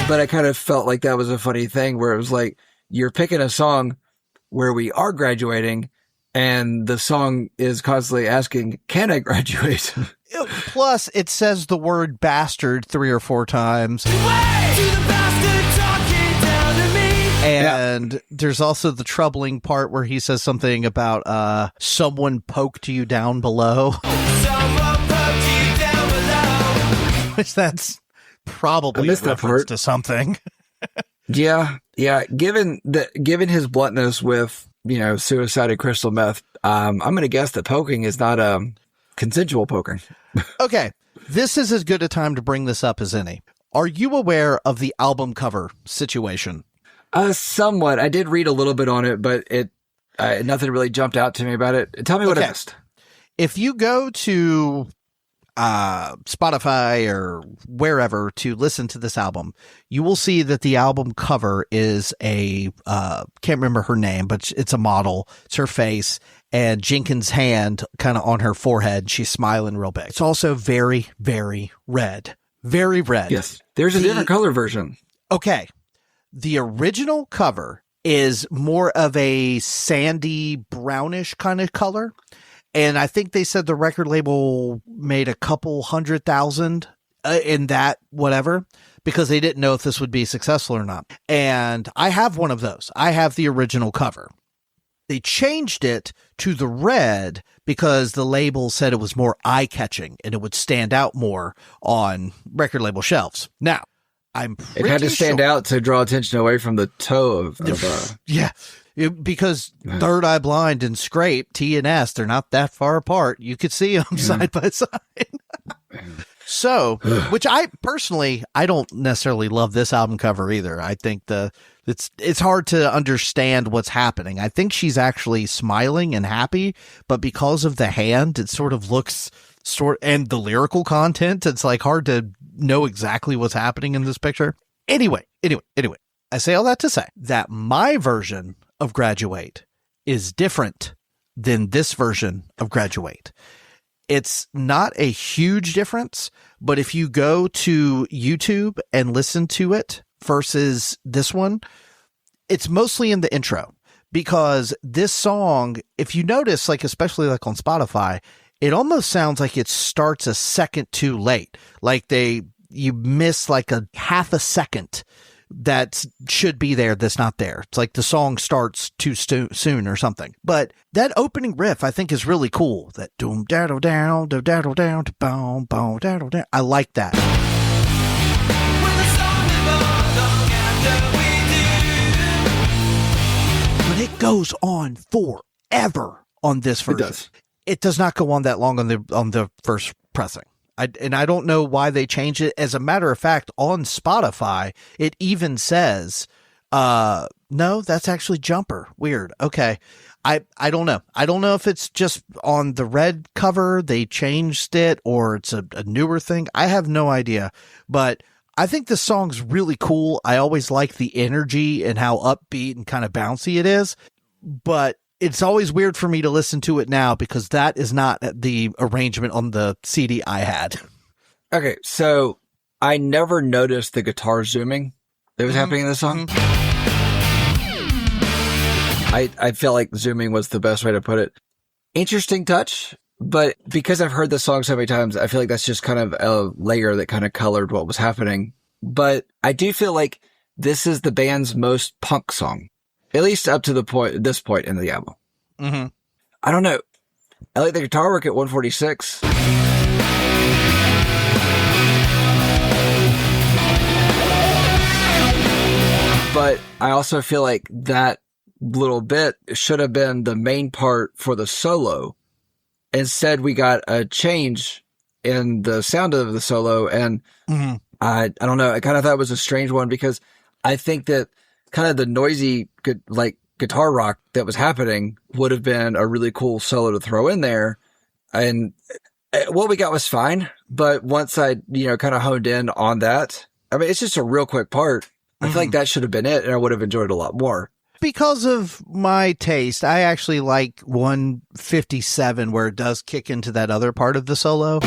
But I kind of felt like that was a funny thing where it was like, you're picking a song where we are graduating and the song is constantly asking, "Can I graduate?" Plus it says the word bastard 3 or 4 times. And there's also the troubling part where he says something about someone poked you down below. Someone poked you down below. Which that's probably a reference to something. Yeah. Given his bluntness with, suicide and crystal meth, I'm going to guess that poking is not consensual poking. Okay. This is as good a time to bring this up as any. Are you aware of the album cover situation? Somewhat. I did read a little bit on it, but nothing really jumped out to me about it. Tell me what I missed. If you go to Spotify or wherever to listen to this album, you will see that the album cover is can't remember her name, but it's a model. It's her face and Jenkins' hand kind of on her forehead. She's smiling real big. It's also very, very red. Very red. Yes. There's a different color version. Okay. The original cover is more of a sandy brownish kind of color. And I think they said the record label made a couple 100,000 in that whatever, because they didn't know if this would be successful or not. And I have one of those. I have the original cover. They changed it to the red because the label said it was more eye-catching and it would stand out more on record label shelves. Now, I'm pretty sure it had to stand out to draw attention away from the toe of yeah. Because Third Eye Blind and Scrape, T and S, they're not that far apart. You could see them side by side. So, which I don't necessarily love this album cover either. I think it's hard to understand what's happening. I think she's actually smiling and happy, but because of the hand, it sort of looks and the lyrical content, it's like hard to know exactly what's happening in this picture. Anyway, I say all that to say that my version of Graduate is different than this version of Graduate. It's not a huge difference, but if you go to YouTube and listen to it versus this one, it's mostly in the intro, because this song, if you notice, like especially like on Spotify, it almost sounds like it starts a second too late. Like you miss like a half a second that should be there that's not there. It's like the song starts too soon or something. But that opening riff I think is really cool. That doom daddle down, do daddle down, boom boom daddle down. I like that. But it goes on forever on this version. It does. It does not go on that long on the first pressing. I don't know why they changed it. As a matter of fact, on Spotify, it even says, No, that's actually Jumper. Weird. Okay. I don't know. I don't know if it's just on the red cover, they changed it, or it's a newer thing. I have no idea. But I think the song's really cool. I always like the energy and how upbeat and kind of bouncy it is. But it's always weird for me to listen to it now because that is not the arrangement on the CD I had. Okay, so I never noticed the guitar zooming that was happening in the song. I feel like zooming was the best way to put it. Interesting touch, but because I've heard the song so many times, I feel like that's just kind of a layer that kind of colored what was happening. But I do feel like this is the band's most punk song, at least up to this point in the album. Mm-hmm. I don't know. I like the guitar work at 146. But I also feel like that little bit should have been the main part for the solo. Instead, we got a change in the sound of the solo. And I don't know. I kind of thought it was a strange one because I think that kind of the noisy, like guitar rock that was happening would have been a really cool solo to throw in there. And what we got was fine. But once I, kind of honed in on that, I mean, it's just a real quick part. I feel like that should have been it, and I would have enjoyed it a lot more. Because of my taste, I actually like 157 where it does kick into that other part of the solo.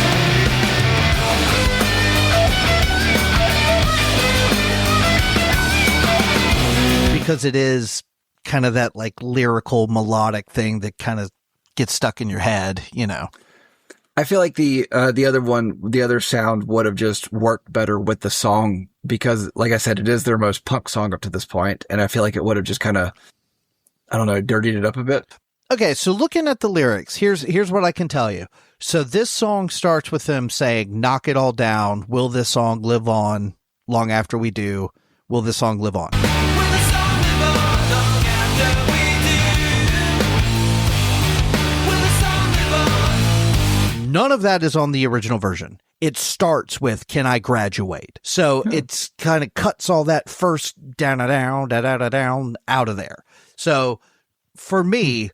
Because it is kind of that like lyrical melodic thing that kind of gets stuck in your head, I feel like the other sound would have just worked better with the song because, like I said, it is their most punk song up to this point, and I feel like it would have just kind of, I don't know, dirtied it up a bit. Okay, so looking at the lyrics, here's what I can tell you. So this song starts with them saying, "Knock it all down. Will this song live on long after we do? Will this song live on?" None of that is on the original version. It starts with, "Can I graduate?" So it's kind of cuts all that first down, down, da da da down out of there. So for me,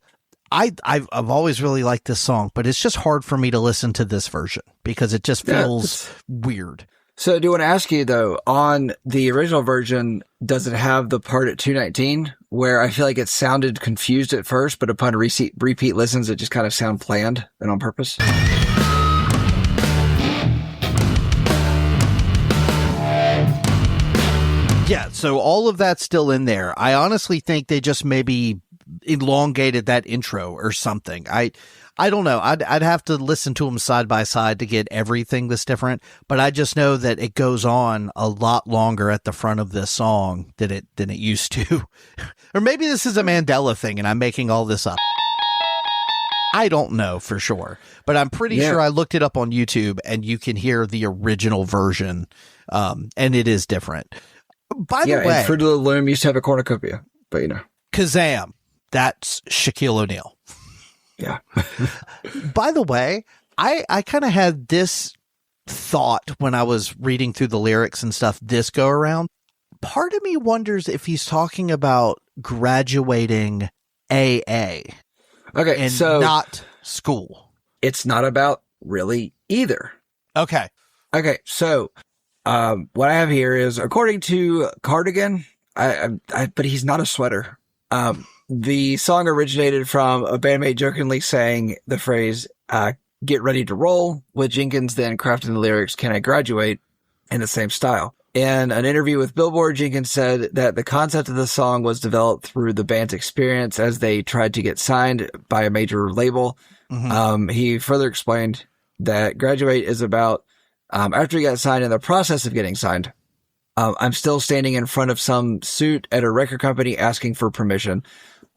I've always really liked this song, but it's just hard for me to listen to this version because it just feels weird. So I do want to ask you though, on the original version, does it have the part at 219 where I feel like it sounded confused at first, but upon repeat listens, it just kind of sound planned and on purpose? Yeah, so all of that's still in there. I honestly think they just maybe elongated that intro or something. I don't know. I'd have to listen to them side by side to get everything that's different, but I just know that it goes on a lot longer at the front of this song than it used to. Or maybe this is a Mandela thing and I'm making all this up. I don't know for sure, but I'm pretty sure I looked it up on YouTube and you can hear the original version, and it is different. By the way, and Fruit of the Loom used to have a cornucopia, but Kazam, that's Shaquille O'Neal. Yeah. By the way, I kind of had this thought when I was reading through the lyrics and stuff this go around. Part of me wonders if he's talking about graduating AA. Okay, and so not school. It's not about really either. Okay, so what I have here is, according to Cardigan, but he's not a sweater. The song originated from a bandmate jokingly saying the phrase, "Get ready to roll," with Jenkins then crafting the lyrics, "Can I graduate?" in the same style. In an interview with Billboard, Jenkins said that the concept of the song was developed through the band's experience as they tried to get signed by a major label. He further explained that Graduate is about, after he got signed, in the process of getting signed, I'm still standing in front of some suit at a record company asking for permission,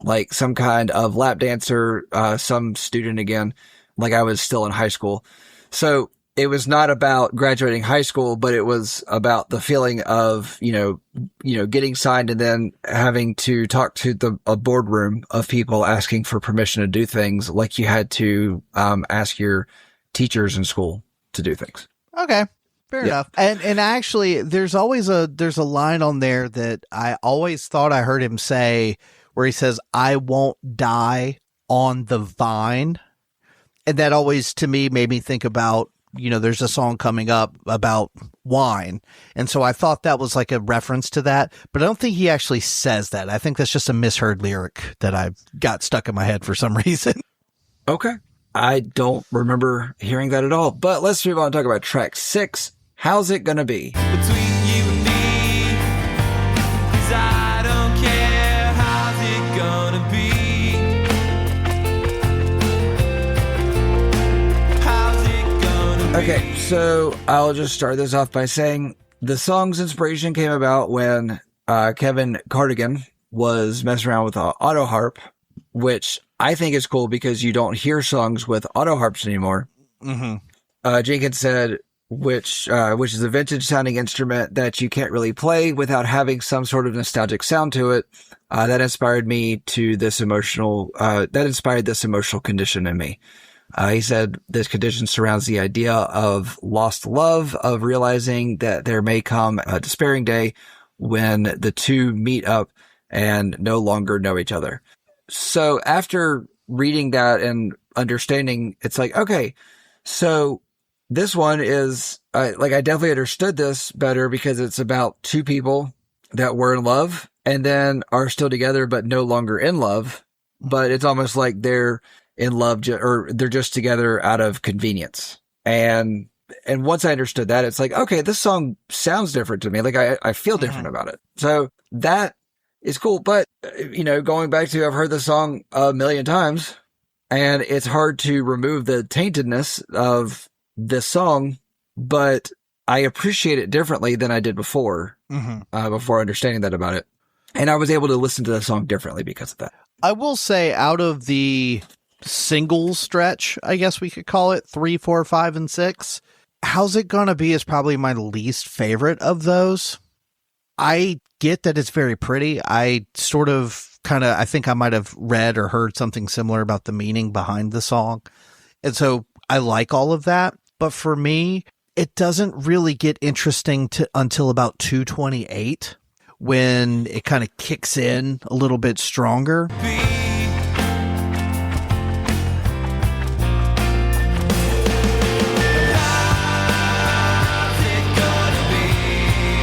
like some kind of lap dancer, some student again, like I was still in high school. So it was not about graduating high school, but it was about the feeling of, getting signed and then having to talk to a boardroom of people asking for permission to do things like you had to ask your teachers in school to do things. Okay. Fair enough. And actually, there's a line on there that I always thought I heard him say, where he says, "I won't die on the vine," and that always to me made me think about, there's a song coming up about wine, and so I thought that was like a reference to that, but I don't think he actually says that. I think that's just a misheard lyric that I got stuck in my head for some reason. Okay. I don't remember hearing that at all, but let's move on and talk about track 6. How's it gonna be? Between you and me, 'cause I don't care. How's it gonna be? How's it gonna be? Okay, so I'll just start this off by saying the song's inspiration came about when Kevin Cardigan was messing around with an auto harp, which I think is cool because you don't hear songs with auto harps anymore. Mm-hmm. Jenkins said, which is a vintage sounding instrument that you can't really play without having some sort of nostalgic sound to it. That inspired this emotional condition in me. He said this condition surrounds the idea of lost love, of realizing that there may come a despairing day when the two meet up and no longer know each other. So after reading that and understanding, it's like, okay, so this one is I definitely understood this better because it's about two people that were in love and then are still together, but no longer in love. But it's almost like they're in love or they're just together out of convenience. And once I understood that, it's like, okay, this song sounds different to me. Like I feel different about it. So that is cool. But, going back to, I've heard the song a million times and it's hard to remove the taintedness of this song, but I appreciate it differently than I did before, before understanding that about it. And I was able to listen to the song differently because of that. I will say, out of the single stretch, I guess we could call it, 3, 4, 5, and 6, How's It Gonna Be is probably my least favorite of those. I get that it's very pretty. I sort of I think I might have read or heard something similar about the meaning behind the song. And so I like all of that. But for me, it doesn't really get interesting until about 2:28, when it kind of kicks in a little bit stronger.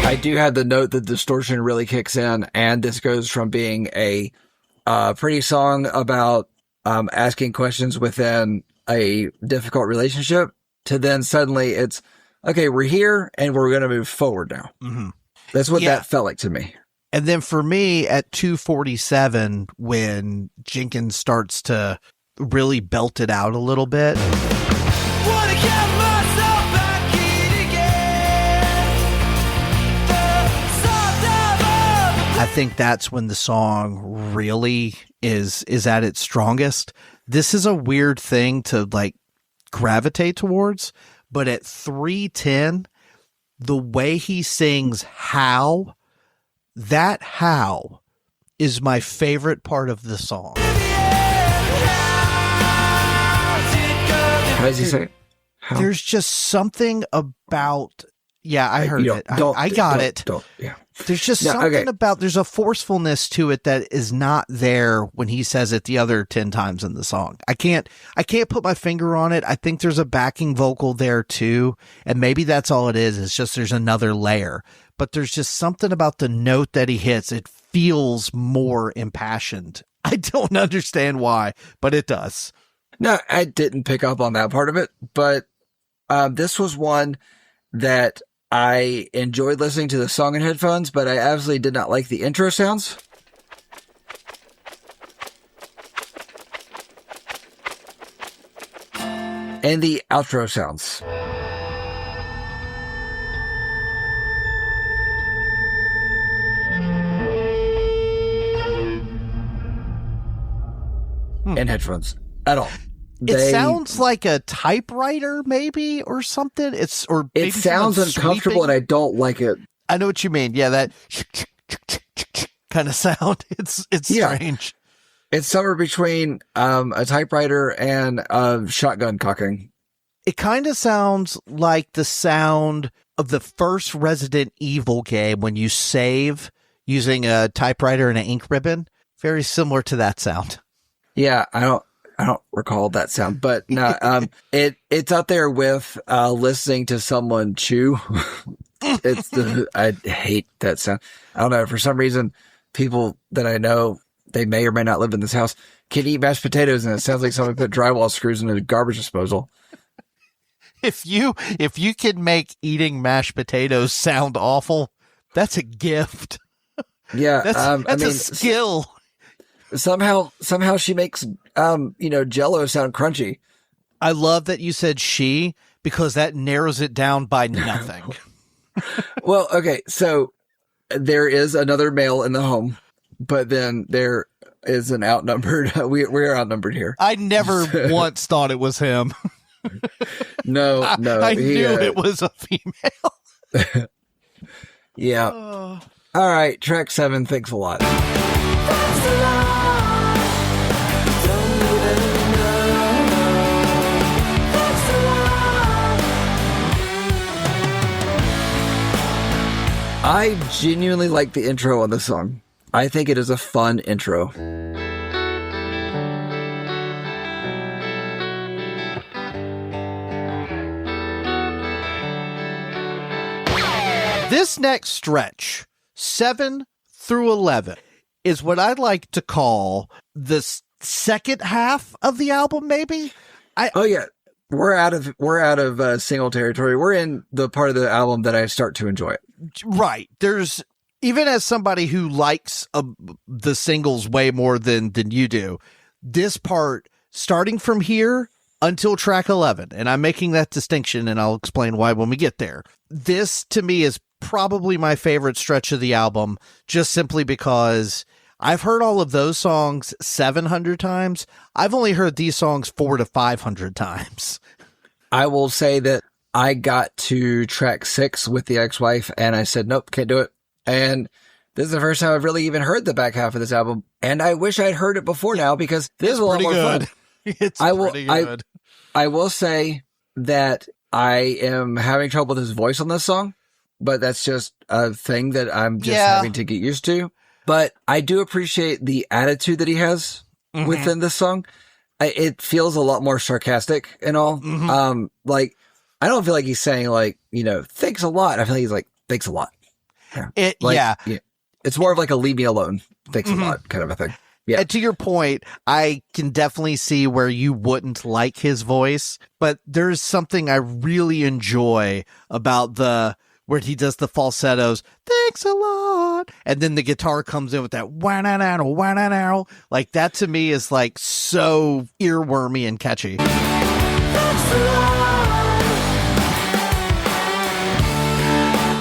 I do have the note that distortion really kicks in, and this goes from being a pretty song about asking questions within a difficult relationship to then suddenly it's, okay, we're here and we're going to move forward now. Mm-hmm. That's what that felt like to me. And then for me at 2:47, when Jenkins starts to really belt it out a little bit. Wanna get myself back in again. I think that's when the song really is at its strongest. This is a weird thing to gravitate towards, but at 3:10, the way he sings how is my favorite part of the song. How does he say it? How? There's just something about, I heard it. I got it. There's just something about, there's a forcefulness to it that is not there when he says it the other 10 times in the song. I can't put my finger on it. I think there's a backing vocal there too. And maybe that's all it is. It's just, there's another layer, but there's just something about the note that he hits. It feels more impassioned. I don't understand why, but it does. No, I didn't pick up on that part of it, but this was one that I enjoyed listening to the song in headphones, but I absolutely did not like the intro sounds. And the outro sounds. In headphones. At all. It sounds like a typewriter, maybe, or something. It sounds uncomfortable, and I don't like it. I know what you mean. Yeah, that kind of sound. It's strange. It's somewhere between a typewriter and shotgun cocking. It kind of sounds like the sound of the first Resident Evil game when you save using a typewriter and an ink ribbon. Very similar to that sound. Yeah, I don't recall that sound, but no, it's up there with listening to someone chew. I hate that sound. I don't know, for some reason, people that I know, they may or may not live in this house, can eat mashed potatoes, and it sounds like someone put drywall screws in a garbage disposal. If you can make eating mashed potatoes sound awful, that's a gift. Yeah, that's a skill. Somehow she makes Jell-O sound crunchy. I love that you said she, because that narrows it down by nothing. Well, okay, so there is another male in the home, but then there is an outnumbered. We're outnumbered here. I never once thought it was him. No. I knew it was a female. Yeah. All right, track 7. Thanks a lot. I genuinely like the intro on this song. I think it is a fun intro. This next stretch, 7 through 11, is what I'd like to call the second half of the album, maybe? Oh yeah, we're out of single territory. We're in the part of the album that I start to enjoy. Right. There's, even as somebody who likes the singles way more than you do, this part, starting from here until track 11, and I'm making that distinction, and I'll explain why when we get there. This, to me, is probably my favorite stretch of the album, just simply because I've heard all of those songs 700 times. I've only heard these songs 400 to 500 times. I will say that I got to track 6 with the ex-wife, and I said, nope, can't do it. And this is the first time I've really even heard the back half of this album, and I wish I'd heard it before now, because this is a lot more fun. It's pretty good. I will say that I am having trouble with his voice on this song, but that's just a thing that I'm just having to get used to. But I do appreciate the attitude that he has within this song. It feels a lot more sarcastic and all. Like, I don't feel like he's saying like, thanks a lot. I feel like he's like, thanks a lot. Yeah. It's more of like a leave me alone. Thanks a lot kind of a thing. Yeah. And to your point, I can definitely see where you wouldn't like his voice, but there's something I really enjoy about where he does the falsettos, thanks a lot, and then the guitar comes in with that wah-na-na-na-wah-na-na. Like, that to me is like so earwormy and catchy. Thanks a lot.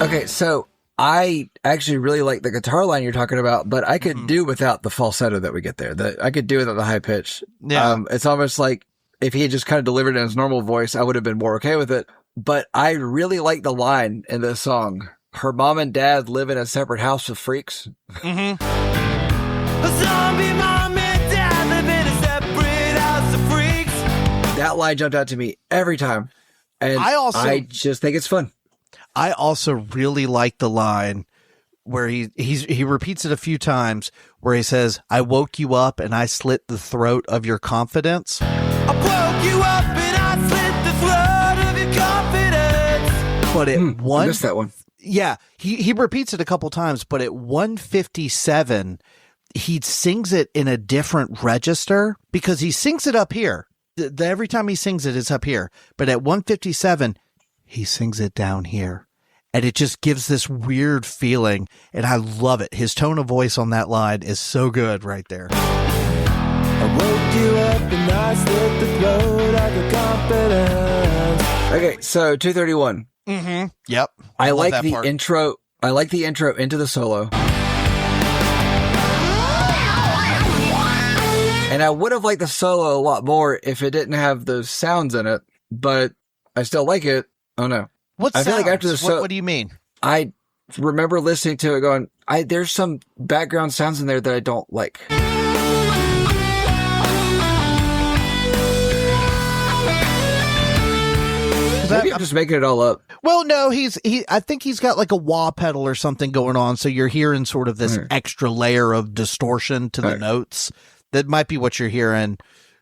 Okay, so I actually really like the guitar line you're talking about, but I could do without the falsetto that we get there. I could do without the high pitch. Yeah. It's almost like if he had just kind of delivered it in his normal voice, I would have been more okay with it. But I really like the line in this song. Her mom and dad live in a separate house with freaks. A zombie mom and dad live in a separate house of freaks. That line jumped out to me every time. And I just think it's fun. I also really like the line where he repeats it a few times, where he says, I woke you up and I slit the throat of your confidence. I woke you up and I slit the throat of your confidence. But I missed that one. Yeah, he repeats it a couple times, but at 157, he sings it in a different register, because he sings it up here. Every time he sings it, it's up here. But at 157, he sings it down here. And it just gives this weird feeling, and I love it. His tone of voice on that line is so good right there. I woke you up and I slit the throat of your confidence. Okay, so 231. Yep. I like the intro. I like the intro into the solo. And I would have liked the solo a lot more if it didn't have those sounds in it, but I still like it. Oh no. What I sounds? feel like after the What do you mean? I remember listening to it going, there's some background sounds in there that I don't like. Maybe I'm just making it all up. Well, no, I think he's got like a wah pedal or something going on. So you're hearing sort of this extra layer of distortion to the notes. That might be what you're hearing,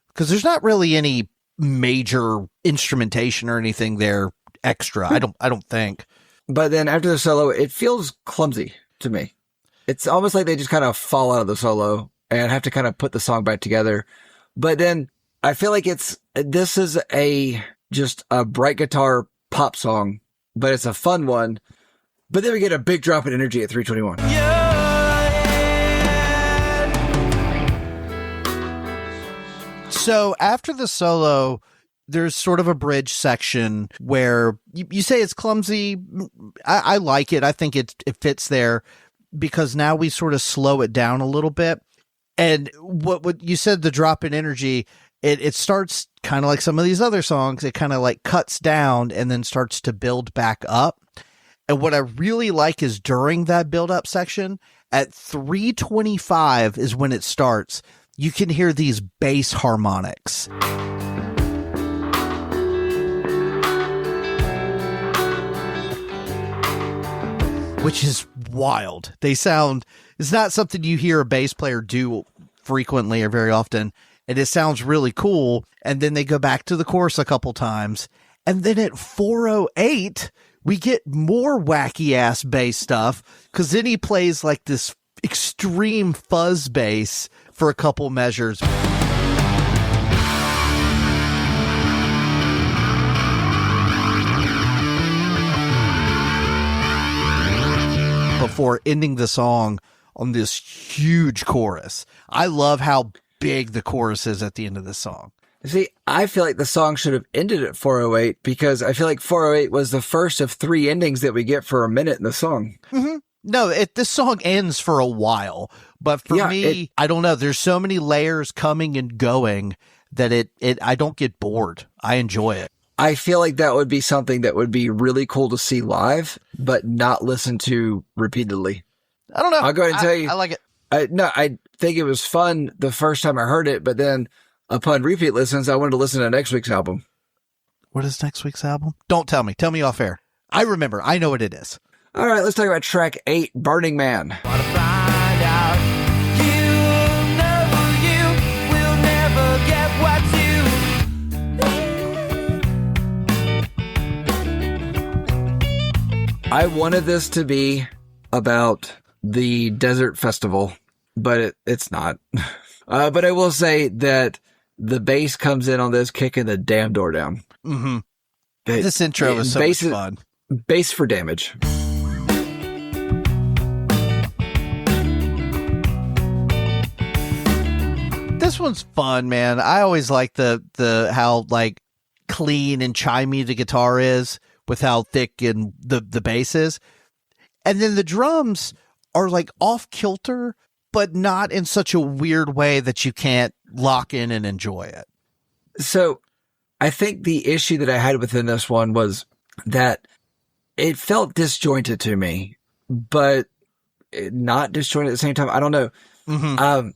because there's not really any major instrumentation or anything there extra. I don't think. But then after the solo, it feels clumsy to me. It's almost like they just kind of fall out of the solo and have to kind of put the song back together. But then I feel like this is just a bright guitar pop song, but it's a fun one. But then we get a big drop in energy at 3:21. So after the solo, there's sort of a bridge section where you say it's clumsy. I like it. I think it fits there because now we sort of slow it down a little bit. And what you said, the drop in energy, it starts kind of like some of these other songs. It kind of like cuts down and then starts to build back up. And what I really like is during that build up section at 3:25 is when it starts. You can hear these bass harmonics. Which is wild. It's not something you hear a bass player do frequently or very often. And it sounds really cool. And then they go back to the chorus a couple times. And then at 4:08, we get more wacky ass bass stuff. Cause then he plays like this extreme fuzz bass for a couple measures. Before ending the song on this huge chorus. I love how big the chorus is at the end of the song. See, I feel like the song should have ended at 4:08 because I feel like 4:08 was the first of 3 endings that we get for a minute in the song. Mm-hmm. No, this song ends for a while, but for me, I don't know. There's so many layers coming and going that I don't get bored. I enjoy it. I feel like that would be something that would be really cool to see live, but not listen to repeatedly. I don't know. I'll go ahead and tell you. I like it. I think it was fun the first time I heard it, but then upon repeat listens, I wanted to listen to next week's album. What is next week's album? Don't tell me. Tell me off air. I remember. I know what it is. All right, let's talk about track 8, Burning Man. Wanna find out you'll will never get what you. I wanted this to be about the desert festival, but it's not. But I will say that the bass comes in on this, kicking the damn door down. Mm-hmm. This intro is so much fun. Bass for damage. This one's fun, man. I always like the how like clean and chimey the guitar is with how thick and the bass is. And then the drums are like off kilter, but not in such a weird way that you can't lock in and enjoy it. So I think the issue that I had within this one was that it felt disjointed to me, but not disjointed at the same time. I don't know. Mm-hmm.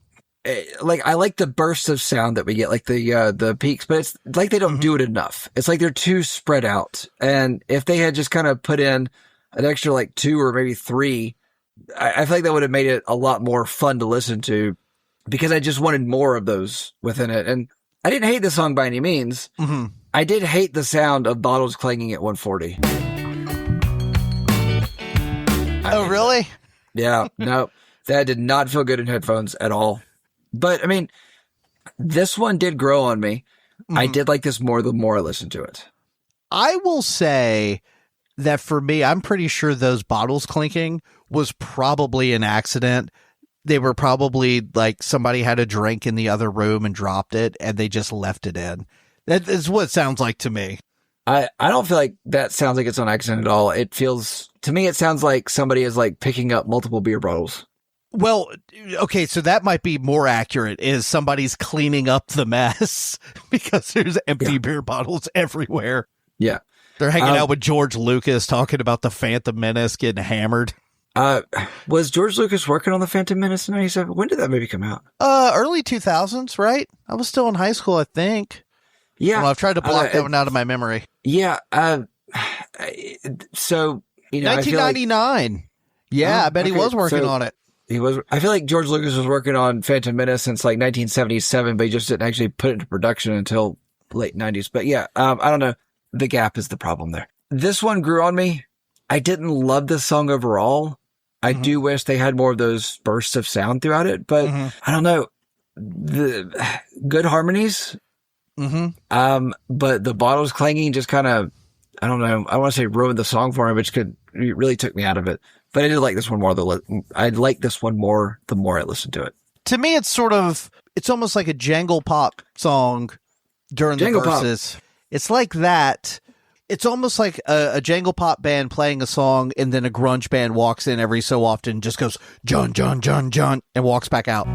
Like I like the bursts of sound that we get, like the peaks, but it's like they don't do it enough. It's like they're too spread out. And if they had just kind of put in an extra like 2 or maybe 3, I feel like that would have made it a lot more fun to listen to, because I just wanted more of those within it. And I didn't hate the song by any means. Mm-hmm. I did hate the sound of bottles clanging at 140. Oh, really? Yeah, no, that did not feel good in headphones at all. But I mean, this one did grow on me. Mm-hmm. I did like this more the more I listened to it. I will say that for me, I'm pretty sure those bottles clinking was probably an accident. They were probably like somebody had a drink in the other room and dropped it, and they just left it in. That is what it sounds like to me. I don't feel like that sounds like it's on accident at all. It feels, to me, it sounds like somebody is like picking up multiple beer bottles. Well, okay, so that might be more accurate, is somebody's cleaning up the mess because there's empty beer bottles everywhere. Yeah. They're hanging out with George Lucas talking about the Phantom Menace getting hammered. Was George Lucas working on the Phantom Menace in 97? When did that movie come out? Early 2000s, right? I was still in high school, I think. Yeah. Well, I've tried to block that one out of my memory. Yeah. So, you know, I feel like 1999. Yeah, I bet he okay, was working so on it. he was. I feel like George Lucas was working on Phantom Menace since like 1977, but he just didn't actually put it into production until late 90s. But yeah, I don't know. The gap is the problem there. This one grew on me. I didn't love this song overall. I do wish they had more of those bursts of sound throughout it, but I don't know. The good harmonies. But the bottles clanging just kind of, I don't know. I want to say ruined the song for me, which it really took me out of it. But I did like this one more. I like this one more the more I listened to it. To me, it's almost like a jangle pop song during the verses. It's like that. It's almost like a jangle pop band playing a song, and then a grunge band walks in every so often, just goes, John, John, John, John, and walks back out.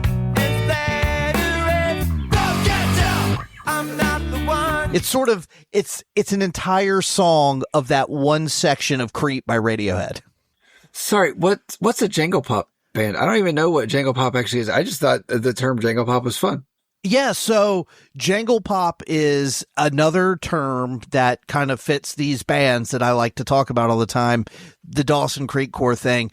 It's an entire song of that one section of Creep by Radiohead. Sorry, what's a jangle pop band? I don't even know what jangle pop actually is. I just thought the term jangle pop was fun. Yeah, so jangle pop is another term that kind of fits these bands that I like to talk about all the time, the Dawson Creek core thing.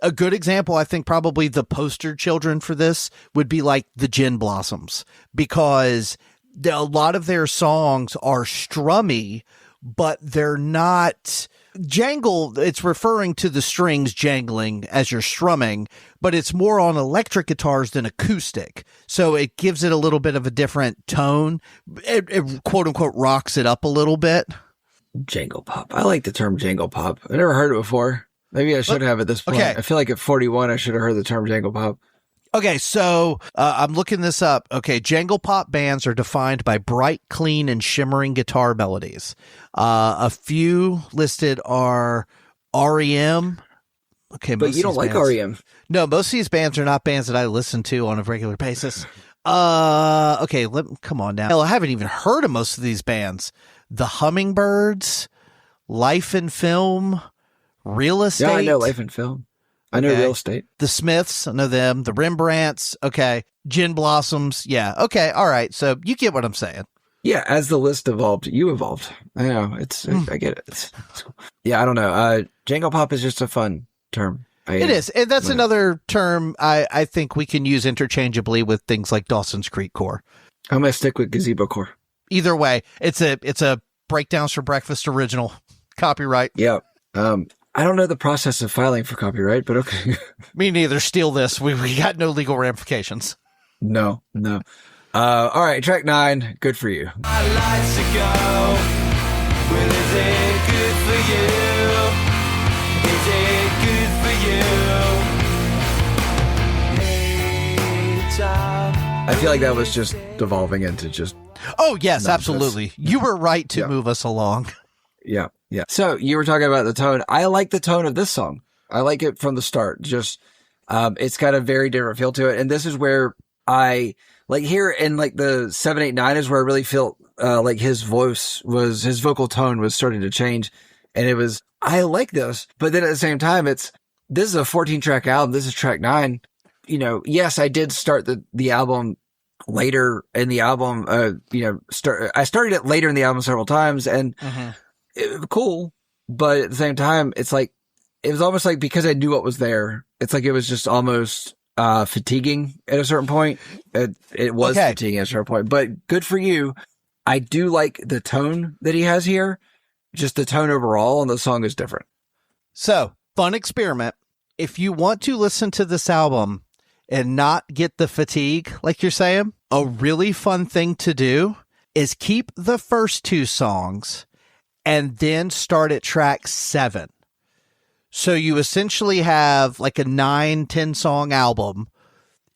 A good example, I think probably the poster children for this would be like the Gin Blossoms, because a lot of their songs are strummy, but they're not jangle. It's referring to the strings jangling as you're strumming, but it's more on electric guitars than acoustic. So it gives it a little bit of a different tone. It quote unquote rocks it up a little bit. Jangle pop. I like the term jangle pop. I never heard it before. Maybe I should have at this point. Okay. I feel like at 41, I should have heard the term jangle pop. Okay, so I'm looking this up. Okay, jangle pop bands are defined by bright, clean, and shimmering guitar melodies. A few listed are REM. Okay, but you don't like REM. No, most of these bands are not bands that I listen to on a regular basis. Okay, come on now. Hell, I haven't even heard of most of these bands. The Hummingbirds, Life and Film, Real Estate. Yeah, I know Life and Film. I know Real Estate. The Smiths, I know them. The Rembrandts, okay. Gin Blossoms, yeah. Okay, all right. So you get what I'm saying. Yeah, as the list evolved, you evolved. I know. I get it. Yeah, I don't know. Jangle pop is just a fun term. It is. And that's another term I think we can use interchangeably with things like Dawson's Creek core. I'm going to stick with Gazebo core. Either way, it's a Breakdowns for Breakfast original. Copyright. Yeah. I don't know the process of filing for copyright, but okay. Me neither. Steal this. We got no legal ramifications. No. All right, track 9. Good for you. My lights to go. Well, is it good for you? Is it good for you? Hey, child. I feel like that was just devolving into just. Oh, yes, nonsense. Absolutely. You were right to move us along. Yeah. So you were talking about the tone. I like the tone of this song. I like it from the start. Just, it's got a very different feel to it. And this is where I like here in like the 7, 8, 9 is where I really feel, like his vocal tone was starting to change. And I like this, but then at the same time, this is a 14 track album. This is track 9. You know, yes, I did start the album later in the album, I started it later in the album several times and, it was cool, but at the same time, it's like, it was almost like because I knew what was there, it's like it was just almost fatiguing at a certain point. It was fatiguing at a certain point, but good for you. I do like the tone that he has here. Just the tone overall on the song is different. So, fun experiment. If you want to listen to this album and not get the fatigue, like you're saying, a really fun thing to do is keep the first 2 songs and then start at track 7. So you essentially have like a 9-10 song album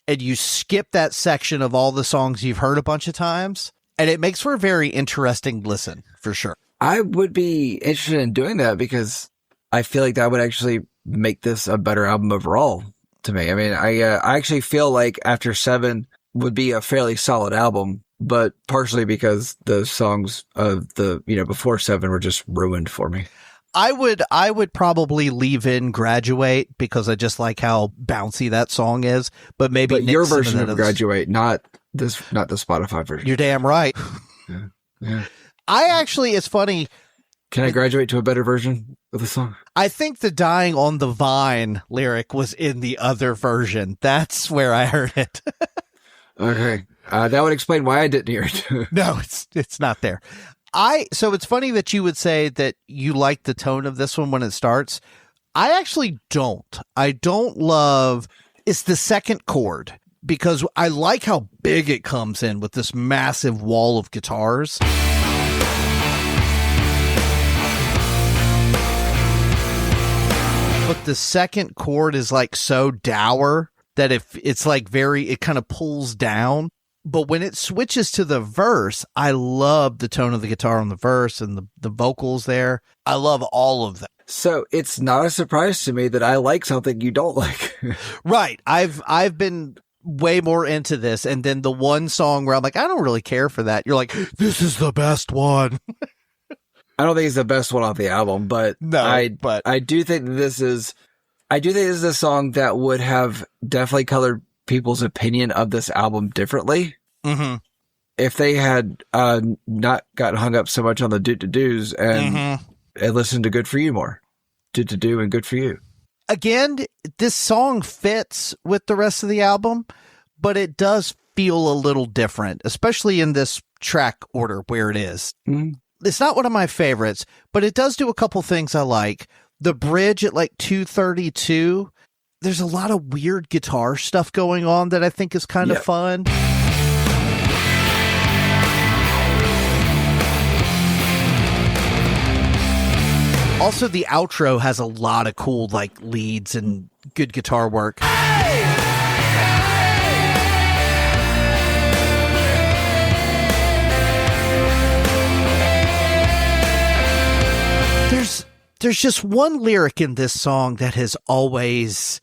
and you skip that section of all the songs you've heard a bunch of times. And it makes for a very interesting listen for sure. I would be interested in doing that because I feel like that would actually make this a better album overall to me. I mean, I actually feel like After 7 would be a fairly solid album, but partially because the songs of the, before 7 were just ruined for me. I would probably leave in Graduate because I just like how bouncy that song is, but maybe your version of Graduate, not the Spotify version. You're damn right. Yeah. I actually, it's funny. Can I graduate to a better version of the song? I think the dying on the vine lyric was in the other version. That's where I heard it. Okay. That would explain why I didn't hear it. No, it's not there. So it's funny that you would say that you like the tone of this one when it starts. I actually don't. I don't love, it's the second chord, because I like how big it comes in with this massive wall of guitars. But the second chord is like so dour that if it's like it kind of pulls down. But when it switches to the verse, I love the tone of the guitar on the verse and the vocals there. I love all of that. So it's not a surprise to me that I like something you don't like. Right. I've been way more into this. And then the one song where I'm like, I don't really care for that. You're like, this is the best one. I don't think it's the best one off the album, but I do think that this is a song that would have definitely colored people's opinion of this album differently. Mm-hmm. If they had not gotten hung up so much on the do-to-dos and listened to Good For You more. Do-to-do and Good For You. Again, this song fits with the rest of the album, but it does feel a little different, especially in this track order where it is. Mm-hmm. It's not one of my favorites, but it does do a couple things I like. The bridge at like 2:32, there's a lot of weird guitar stuff going on that I think is kind of fun. Also, the outro has a lot of cool like leads and good guitar work. There's just one lyric in this song that has always,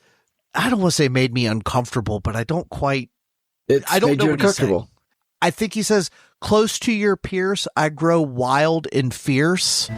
I don't want to say made me uncomfortable, but I don't quite, I don't know what he's saying. I think he says, close to your pierce, I grow wild and fierce.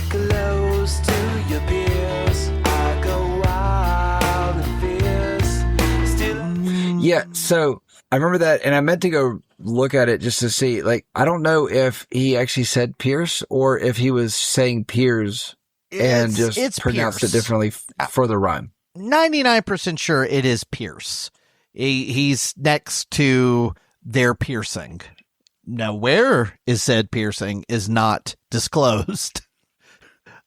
Close to your pierce, I go wild and fierce. Still. Yeah, so I remember that, and I meant to go look at it just to see. Like, I don't know if he actually said Pierce or if he was saying Piers and just pronounced Pierce. it differently for the rhyme. 99% sure it is Pierce. He's next to their piercing. Now, where is said piercing is not disclosed.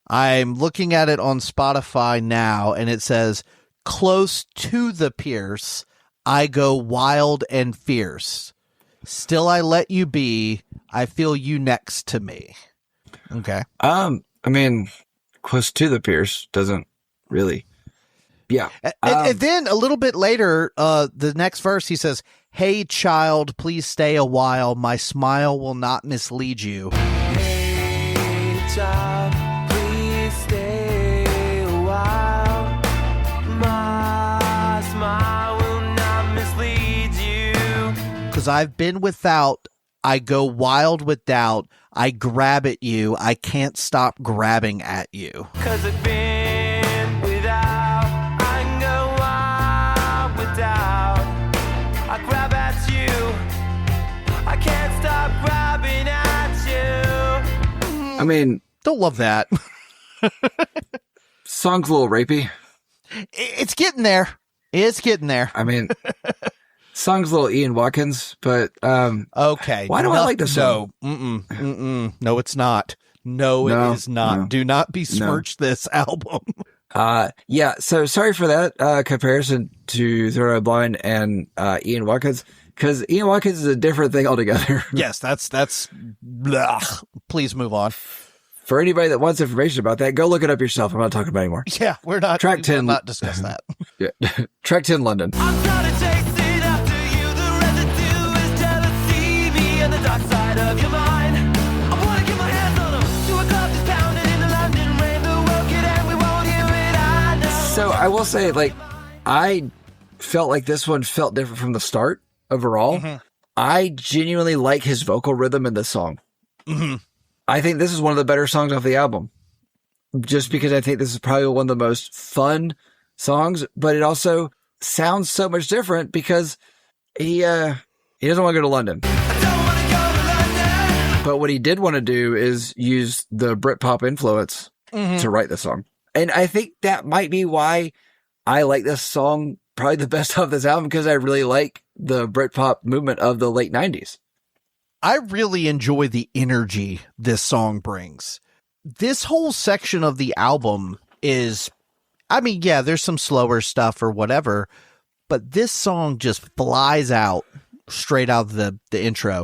I'm looking at it on Spotify now, and it says, close to the pierce, I go wild and fierce. Still I let you be, I feel you next to me. Okay. I mean, close to the Pierce doesn't really. Yeah. And then a little bit later, the next verse, he says, hey, child, please stay a while. My smile will not mislead you. Hey, child, please stay a while. My smile will not mislead you. Because I've been without, I go wild with doubt. I grab at you. I can't stop grabbing at you. 'Cause I've been without, I can go wild without. I grab at you, I can't stop grabbing at you. I mean, Don't love that. song's a little rapey. It's getting there. It's getting there. I mean, song's a little Ian Watkins, but Okay. why do I like this song? No. No, it's not. No, it is not. No. Do not besmirch this album. Yeah, so sorry for that comparison to Third Eye Blind and Ian Watkins, because Ian Watkins is a different thing altogether. Yes, that's blah. Please move on. For anybody that wants information about that, go look it up yourself. I'm not talking about it anymore. Yeah, we will 10. not discuss that. Yeah. Track 10, London. I'm trying to chase it after you. The residue is jealousy, me and the dark side of your mind. I wanna get my hands on them. To a club that's pounding in the London rain. The world can end, we won't hear it, I know. So I will say, like, I felt like this one felt different from the start overall. Mm-hmm. I genuinely like his vocal rhythm in this song. Mm-hmm. I think this is one of the better songs off the album. Just because I think this is probably one of the most fun songs, but it also sounds so much different because he doesn't want to go to London. I don't wanna go to London. But what he did want to do is use the Britpop influence to write the song. And I think that might be why I like this song probably the best of this album, because I really like the Britpop movement of the late 90s. I really enjoy the energy this song brings. This whole section of the album is, I mean, yeah, there's some slower stuff or whatever, but this song just flies out straight out of the intro.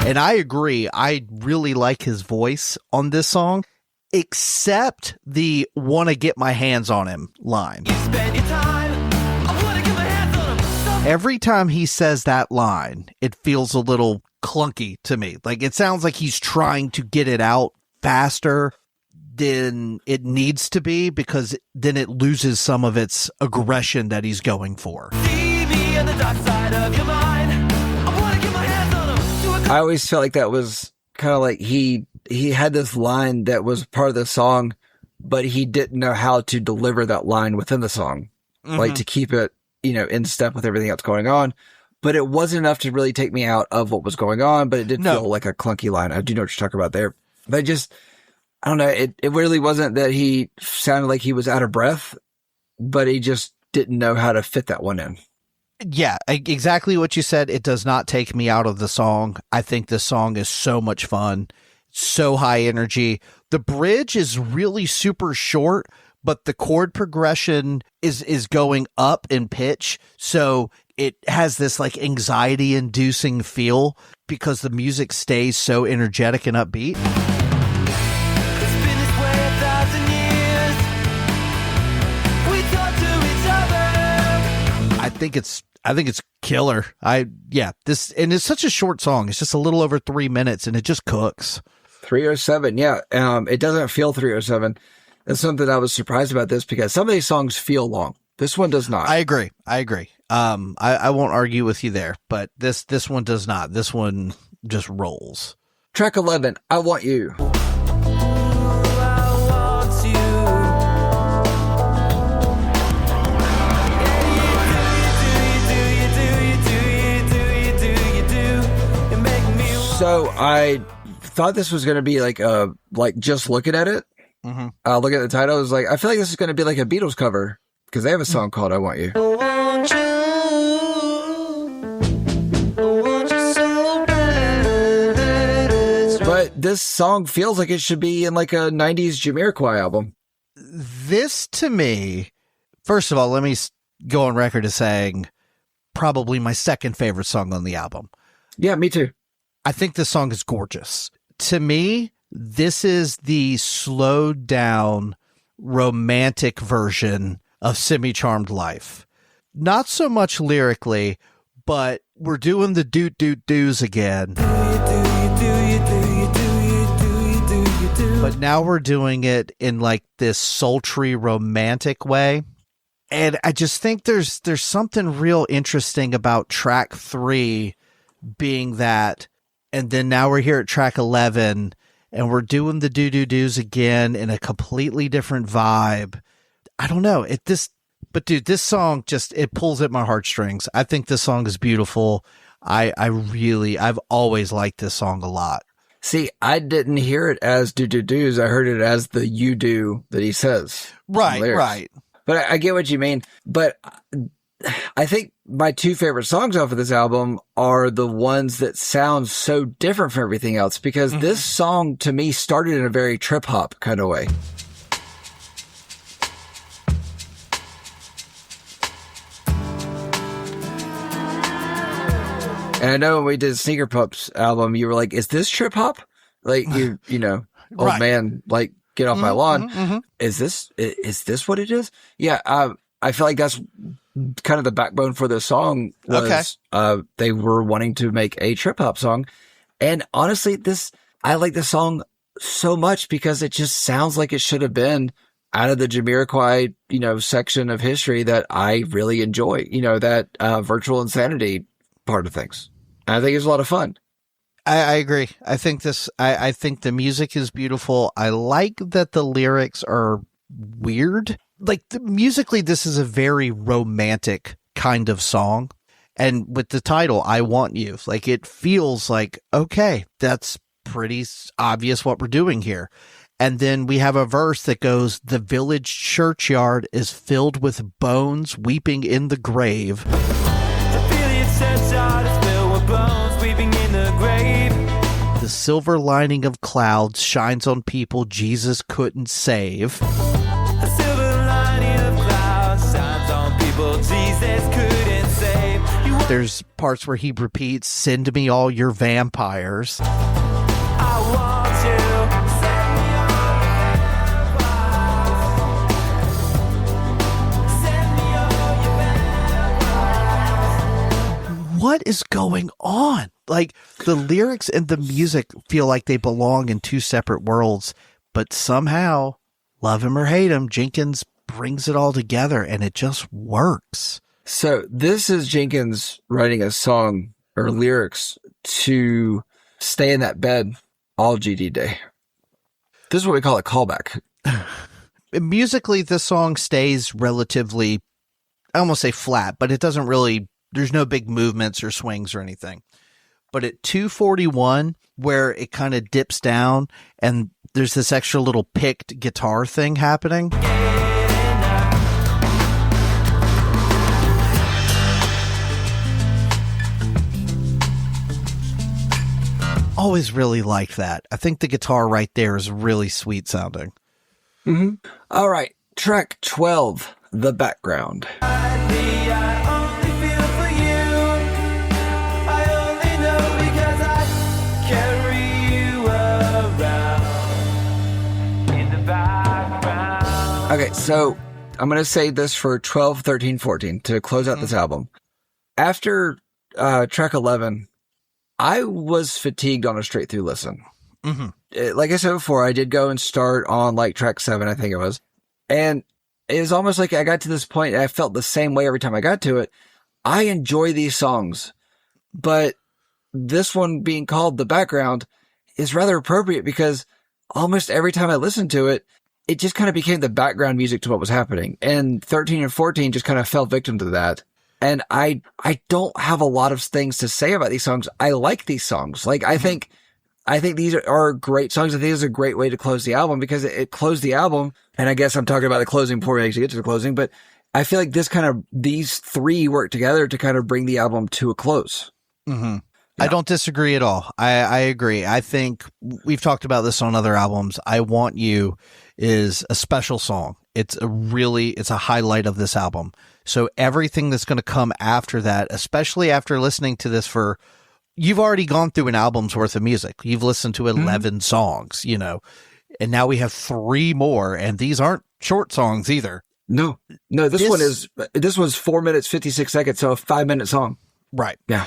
And I agree. I really like his voice on this song, except the "wanna get my hands on him" line. You spend your time, I wanna get my hands on him. Every time he says that line, it feels a little clunky to me. Like, it sounds like he's trying to get it out faster than it needs to be, because then it loses some of its aggression that he's going for. See me on the dark side of your mind. I wanna get my hands on him. I always felt like that was kind of like he had this line that was part of the song, but he didn't know how to deliver that line within the song, like to keep it, in step with everything else going on. But it wasn't enough to really take me out of what was going on, but it did feel like a clunky line. I do know what you're talking about there. But I don't know, it really wasn't that he sounded like he was out of breath, but he just didn't know how to fit that one in. Yeah, exactly what you said. It does not take me out of the song. I think the song is so much fun, so high energy. The bridge is really super short, but the chord progression is going up in pitch. So it has this like anxiety inducing feel because the music stays so energetic and upbeat. It's been this way 1,000 years. We talk to each other. I think it's killer. This, and it's such a short song. It's just a little over 3 minutes and it just cooks. 3:07. Yeah. It doesn't feel 3:07. That's something I was surprised about this, because some of these songs feel long. This one does not. I agree. I won't argue with you there, but this one does not. This one just rolls. Track 11, I Want You. So I thought this was going to be like just looking at it, looking at the title, I was like, I feel like this is going to be like a Beatles cover, because they have a song called I Want You. But this song feels like it should be in like a 90s Jamiroquai album. This, to me, first of all, let me go on record as saying probably my second favorite song on the album. Yeah, me too. I think this song is gorgeous. To me, this is the slowed down romantic version of Semi-Charmed Life. Not so much lyrically, but we're doing the do's again. But now we're doing it in like this sultry romantic way. And I just think there's something real interesting about track 3 being that. And then now we're here at track 11 and we're doing the do's again in a completely different vibe. I don't know. But dude, this song it pulls at my heartstrings. I think this song is beautiful. I've always liked this song a lot. See, I didn't hear it as do's. I heard it as the you do that he says. Right. But I get what you mean. But I think my two favorite songs off of this album are the ones that sound so different from everything else, because this song to me started in a very trip hop kind of way. And I know when we did the Sneaker Pups album, you were like, is this trip hop? Like, old Right. man, like, get off my lawn. Is this what it is? Yeah. I feel like that's kind of the backbone for this song was, they were wanting to make a trip hop song. And honestly, I like this song so much because it just sounds like it should have been out of the Jamiroquai, section of history that I really enjoy, that, virtual insanity part of things. I think it's a lot of fun. I agree. I think I think the music is beautiful. I like that the lyrics are weird. Like musically, this is a very romantic kind of song. And with the title, I Want You, like it feels like, okay, that's pretty obvious what we're doing here. And then we have a verse that goes, the village churchyard is filled with bones weeping in the grave. The village churchyard is filled with bones weeping in the grave. The silver lining of clouds shines on people Jesus couldn't save. The silver lining of clouds shines on people Jesus couldn't save. There's parts where he repeats, send me all your vampires. I want you. Send me all your vampires. Send me all your vampires. What is going on? Like, the lyrics and the music feel like they belong in two separate worlds, but somehow, love him or hate him, Jenkins brings it all together and it just works. So this is Jenkins writing a song or lyrics to stay in that bed all GD day. This is what we call a callback. Musically, this song stays relatively, I almost say flat, but it doesn't really, there's no big movements or swings or anything. But at 2:41, where it kind of dips down and there's this extra little picked guitar thing happening. Always really liked that. I think the guitar right there is really sweet sounding. Mm-hmm. All right. Track 12, The Background. Okay, so I'm going to say this for 12, 13, 14 to close out this album. After track 11, I was fatigued on a straight through listen. Mm-hmm. Like I said before, I did go and start on like track 7, I think it was. And it was almost like I got to this point and I felt the same way every time I got to it. I enjoy these songs, but this one being called The Background is rather appropriate because almost every time I listened to it, it just kind of became the background music to what was happening. And 13 and 14 just kind of fell victim to that. And I don't have a lot of things to say about these songs. I like these songs. Like, I think these are great songs. I think this is a great way to close the album because it closed the album. And I guess I'm talking about the closing before we actually get to the closing, but I feel like these three work together to kind of bring the album to a close. Mm-hmm. Yeah. I don't disagree at all. I agree. I think we've talked about this on other albums. I Want You is a special song. It's a highlight of this album. So everything that's going to come after that, especially after listening to this you've already gone through an album's worth of music. You've listened to 11 songs, and now we have 3 more, and these aren't short songs either. No, this was 4 minutes, 56 seconds. So a 5-minute song. Right. Yeah.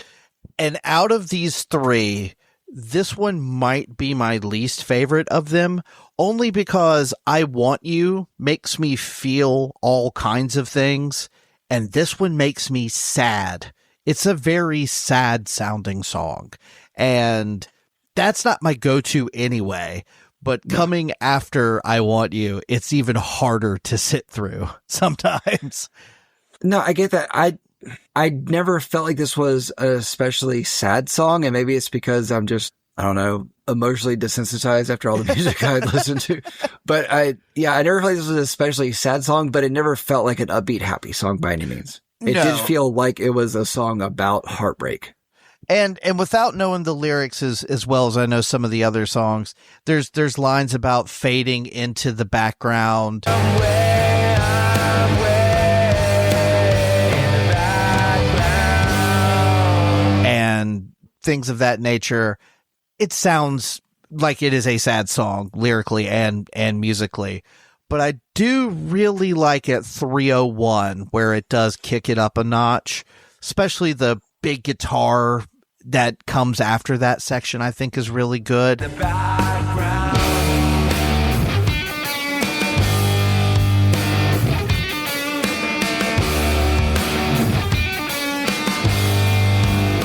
And out of these 3, this one might be my least favorite of them, only because I Want You makes me feel all kinds of things, and this one makes me sad. It's a very sad sounding song, and that's not my go-to anyway, but coming after I Want You, it's even harder to sit through sometimes. No, I get that. I never felt like this was an especially sad song, and maybe it's because I'm just, I don't know, emotionally desensitized after all the music I listened to. But I never felt like this was an especially sad song, but it never felt like an upbeat, happy song by any means. It did feel like it was a song about heartbreak. And without knowing the lyrics as well as I know some of the other songs, there's lines about fading into the background. And things of that nature. It sounds like it is a sad song lyrically and musically, but I do really like at 3:01 where it does kick it up a notch, especially the big guitar that comes after that section I think is really good. The background.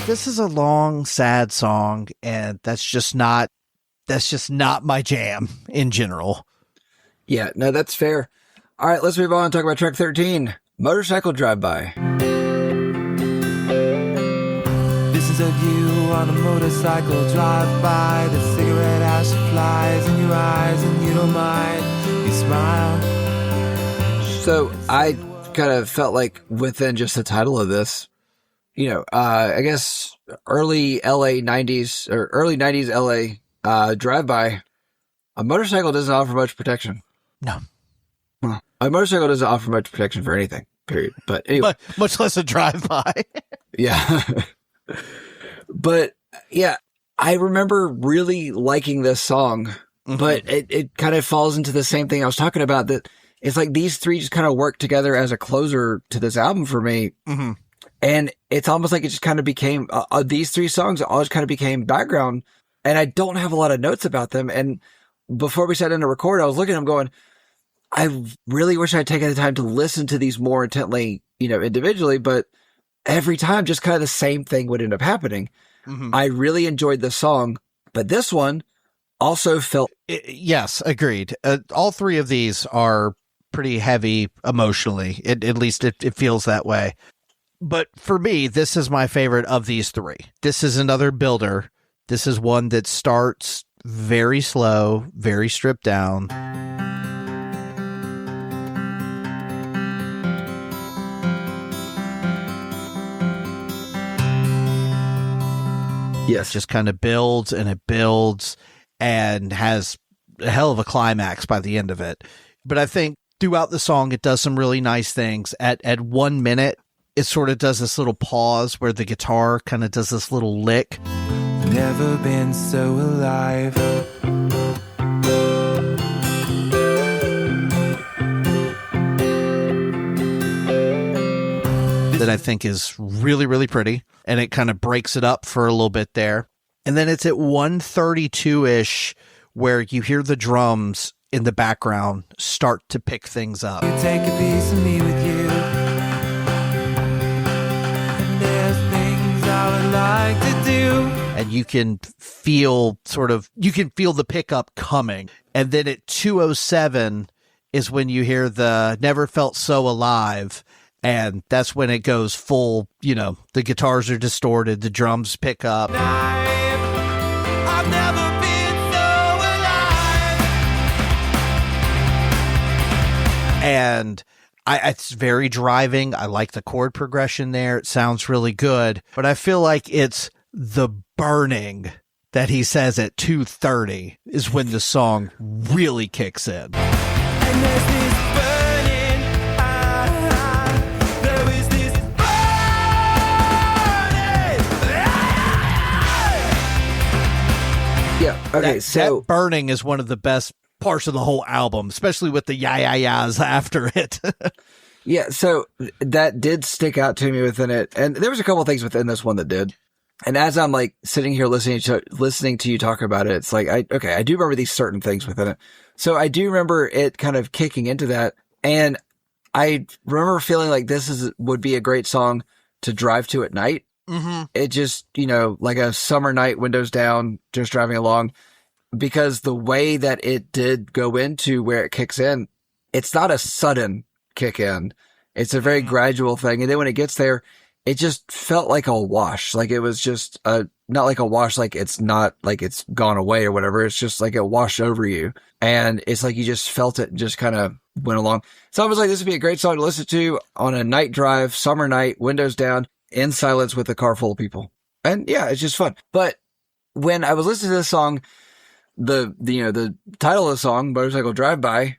This is a long, sad song, and that's just not my jam in general. Yeah, no, that's fair. All right, let's move on and talk about track 13, Motorcycle Drive-By. of you on a motorcycle drive by. The cigarette ash flies in your eyes and you don't mind. You smile. So I kind of felt like within just the title of this, I guess early LA 90s or early 90s LA drive-by, a motorcycle doesn't offer much protection. No. Well, a motorcycle doesn't offer much protection for anything, period. But anyway. Much less a drive-by. Yeah. But yeah, I remember really liking this song, but it kind of falls into the same thing I was talking about, that it's like these three just kind of work together as a closer to this album for me. Mm-hmm. And it's almost like it just kind of became, these three songs all just kind of became background, and I don't have a lot of notes about them. And before we sat in to record, I was looking at them going, I really wish I'd taken the time to listen to these more intently, individually, but every time just kind of the same thing would end up happening. Mm-hmm. I really enjoyed the song, but this one also felt... Yes, agreed. All three of these are pretty heavy emotionally. At least it feels that way. But for me, this is my favorite of these three. This is another builder. This is one that starts very slow, very stripped down. Yes. Just kind of builds and it builds and has a hell of a climax by the end of it. But I think throughout the song, it does some really nice things. At 1 minute, it sort of does this little pause where the guitar kind of does this little lick. Never been so alive. That I think is really, really pretty. And it kind of breaks it up for a little bit there. And then it's at 1:32-ish where you hear the drums in the background start to pick things up. You take a piece of me with you. And there's things I would like to do. And you can feel the pickup coming. And then at 2:07 is when you hear the Never Felt So Alive. And that's when it goes full, the guitars are distorted, the drums pick up. I've never been so alive. And it's very driving. I like the chord progression there. It sounds really good. But I feel like it's the burning that he says at 2:30 is when the song really kicks in. And there's this burning, there is this burning. Yeah. Okay. That burning is one of the best parts of the whole album, especially with the yeahs after it. Yeah. So that did stick out to me within it. And there was a couple things within this one that did. And as I'm like sitting here listening to you talk about it, it's like, I do remember these certain things within it. So I do remember it kind of kicking into that. And I remember feeling like would be a great song to drive to at night. Mm-hmm. It just, like a summer night, windows down, just driving along, because the way that it did go into where it kicks in, it's not a sudden kick in. It's a very gradual thing. And then when it gets there, it just felt like a wash. Like it was just not like a wash, like it's not like it's gone away or whatever. It's just like it washed over you. And it's like you just felt it and just kind of went along. So I was like, this would be a great song to listen to on a night drive, summer night, windows down, in silence with a car full of people. And yeah, it's just fun. But when I was listening to this song, the title of the song, Motorcycle Drive-By,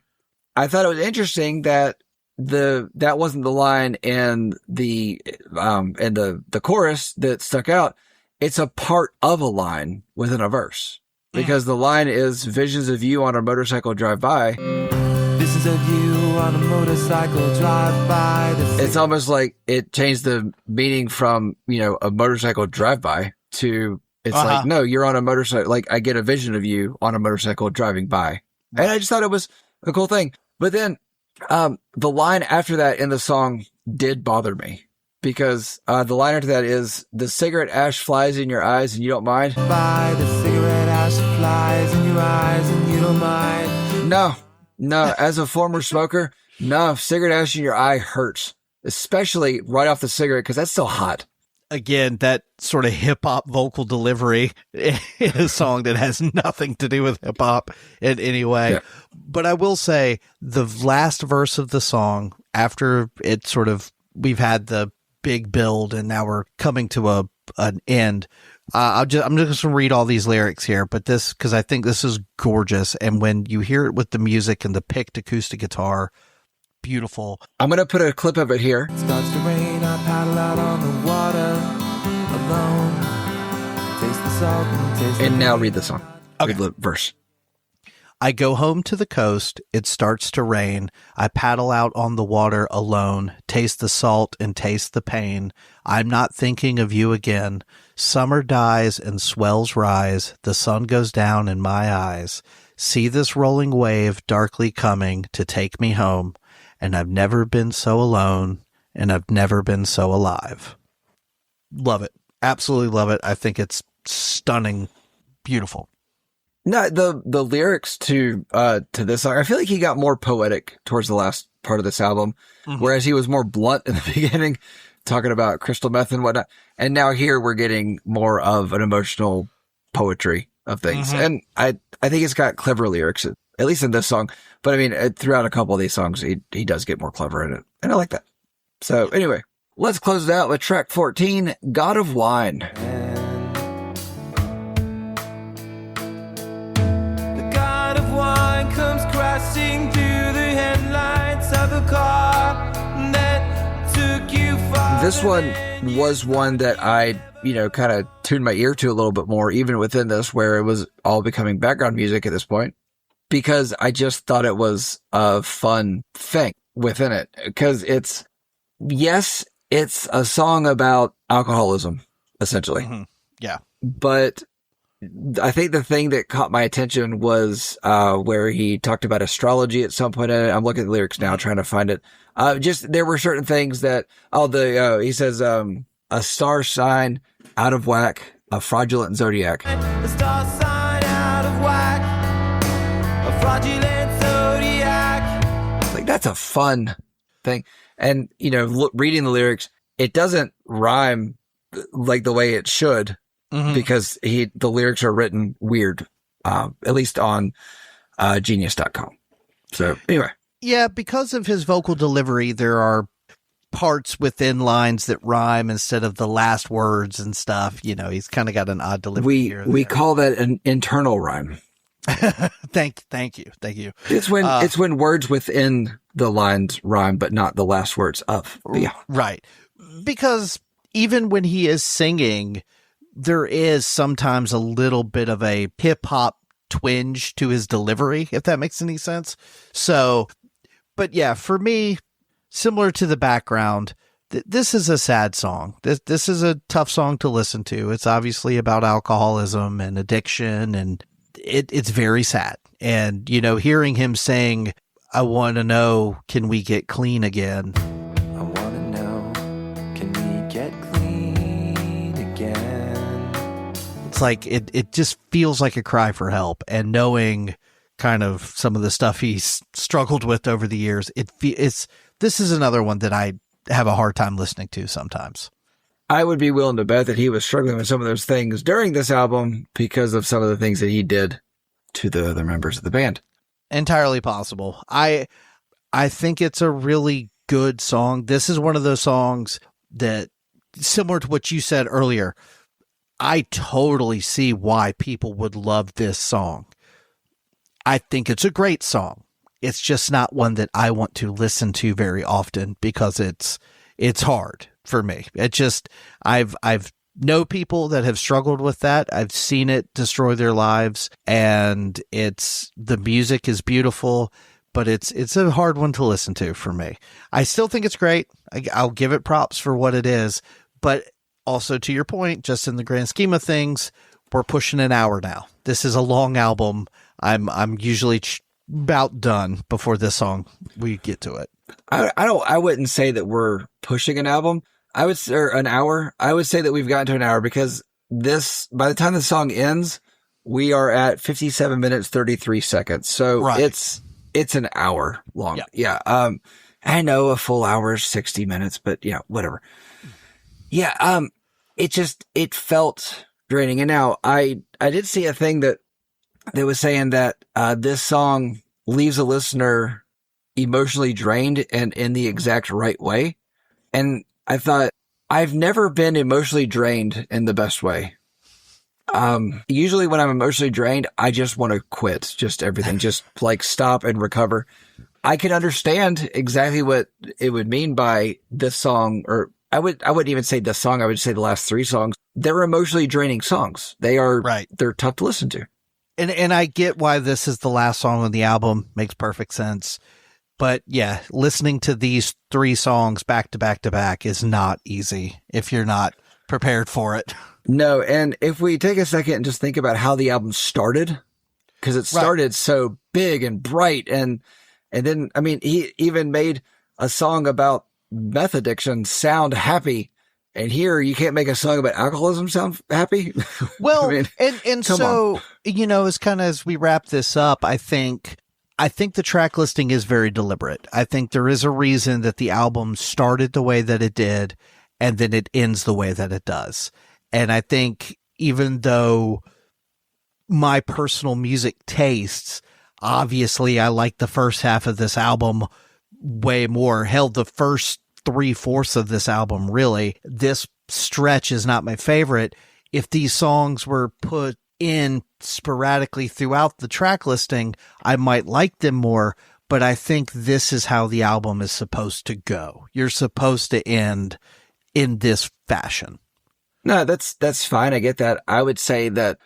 I thought it was interesting that that wasn't the line in the chorus that stuck out. It's a part of a line within a verse, because the line is visions of you on a motorcycle drive by. Visions of you on a motorcycle drive by. It's almost like it changed the meaning from, a motorcycle drive by to, it's like, no, you're on a motorcycle. Like I get a vision of you on a motorcycle driving by. And I just thought it was a cool thing. But then, the line after that in the song did bother me, because the line after that is, the cigarette ash flies in your eyes and you don't mind. By the cigarette ash flies in your eyes and you don't mind. No, as a former smoker, no, cigarette ash in your eye hurts, especially right off the cigarette, because that's still hot. Again, that sort of hip hop vocal delivery in a song that has nothing to do with hip hop in any way. Yeah. But I will say the last verse of the song, after it sort of, we've had the big build and now we're coming to an end. I'm just going to read all these lyrics here, but because I think this is gorgeous. And when you hear it with the music and the picked acoustic guitar, beautiful. I'm going to put a clip of it here. Starts to rain, I paddle out on the water alone. Taste the salt and taste And the now rain. read the song. Okay. Read the verse. I go home to the coast, it starts to rain. I paddle out on the water alone, taste the salt and taste the pain. I'm not thinking of you again. Summer dies and swells rise. The sun goes down in my eyes. See this rolling wave darkly coming to take me home. And I've never been so alone, and I've never been so alive. Love it. Absolutely love it. I think it's stunning, beautiful. No, the lyrics to this song, I feel like he got more poetic towards the last part of this album, whereas he was more blunt in the beginning, talking about crystal meth and whatnot. And now here we're getting more of an emotional poetry of things. And I think it's got clever lyrics, at least in this song. But I mean, throughout a couple of these songs, he does get more clever in it. And I like that. So anyway, let's close it out with track 14, God of Wine. The god of wine comes crashing through the headlights of a car that took you far. This one was one that I, kind of tuned my ear to a little bit more, even within this, where it was all becoming background music at this point, because I just thought it was a fun thing within it. Because it's a song about alcoholism, essentially. Yeah. But I think the thing that caught my attention was where he talked about astrology at some point in it. I'm looking at the lyrics now, trying to find it. There were certain things that, he says, a star sign out of whack, a fraudulent zodiac. A star sign out of whack, a fraudulent zodiac. Like, that's a fun thing. And, reading the lyrics, it doesn't rhyme like the way it should, because the lyrics are written weird, at least on genius.com. So anyway. Yeah, because of his vocal delivery, there are parts within lines that rhyme instead of the last words and stuff. He's kind of got an odd delivery here. We call that an internal rhyme. Thank you. It's when words within the lines rhyme, but not the last words of. Yeah. Right. Because even when he is singing, there is sometimes a little bit of a hip hop twinge to his delivery, if that makes any sense. So, but yeah, for me, similar to the background, this is a sad song. This is a tough song to listen to. It's obviously about alcoholism and addiction, and it's very sad. And, hearing him saying, I want to know, can we get clean again? I wanna know, can we get clean again? It's like, it just feels like a cry for help. And knowing kind of some of the stuff he's struggled with over the years, this is another one that I have a hard time listening to sometimes. I would be willing to bet that he was struggling with some of those things during this album because of some of the things that he did to the other members of the band. Entirely possible. I think it's a really good song. This is one of those songs that, similar to what you said earlier, I totally see why people would love this song. I think it's a great song. It's just not one that I want to listen to very often because it's hard for me. I've know people that have struggled with that. I've seen it destroy their lives, and the music is beautiful, but it's a hard one to listen to for me. I still think it's great. I'll give it props for what it is, but also to your point, just in the grand scheme of things, we're pushing an hour now. This is a long album. I'm usually about done before this song we get to it. I wouldn't say that we're pushing an album. Or an hour. I would say that we've gotten to an hour because by the time the song ends, we are at 57 minutes, 33 seconds. So right. it's an hour long. Yeah. I know a full hour is 60 minutes, but whatever. Yeah. it felt draining. And now I did see a thing that was saying that this song leaves a listener emotionally drained and in the exact right way. And I thought, I've never been emotionally drained in the best way. Usually when I'm emotionally drained, I just want to quit, just everything, just like stop and recover. I can understand exactly what it would mean by this song, or I wouldn't even say this song. I would say the last three songs. They're emotionally draining songs. They are, right. They're tough to listen to. And I get why this is the last song on the album. Makes perfect sense. But yeah, listening to these three songs back to back to back is not easy if you're not prepared for it. No, and if we take a second and just think about how the album started, because it started so big and bright, and then, I mean, he even made a song about meth addiction sound happy, and here you can't make a song about alcoholism sound happy. Well, I mean, and so, you know, as kind of as we wrap this up, I think the track listing is very deliberate. I think there is a reason that the album started the way that it did, and then it ends the way that it does. And I think even though my personal music tastes, obviously I like the first half of this album way more. Hell, the first 3/4 of this album, really. This stretch is not my favorite. If these songs were put in sporadically throughout the track listing, I might like them more, but I think this is how the album is supposed to go. You're supposed to end in this fashion. No, that's fine. I get that. I would say that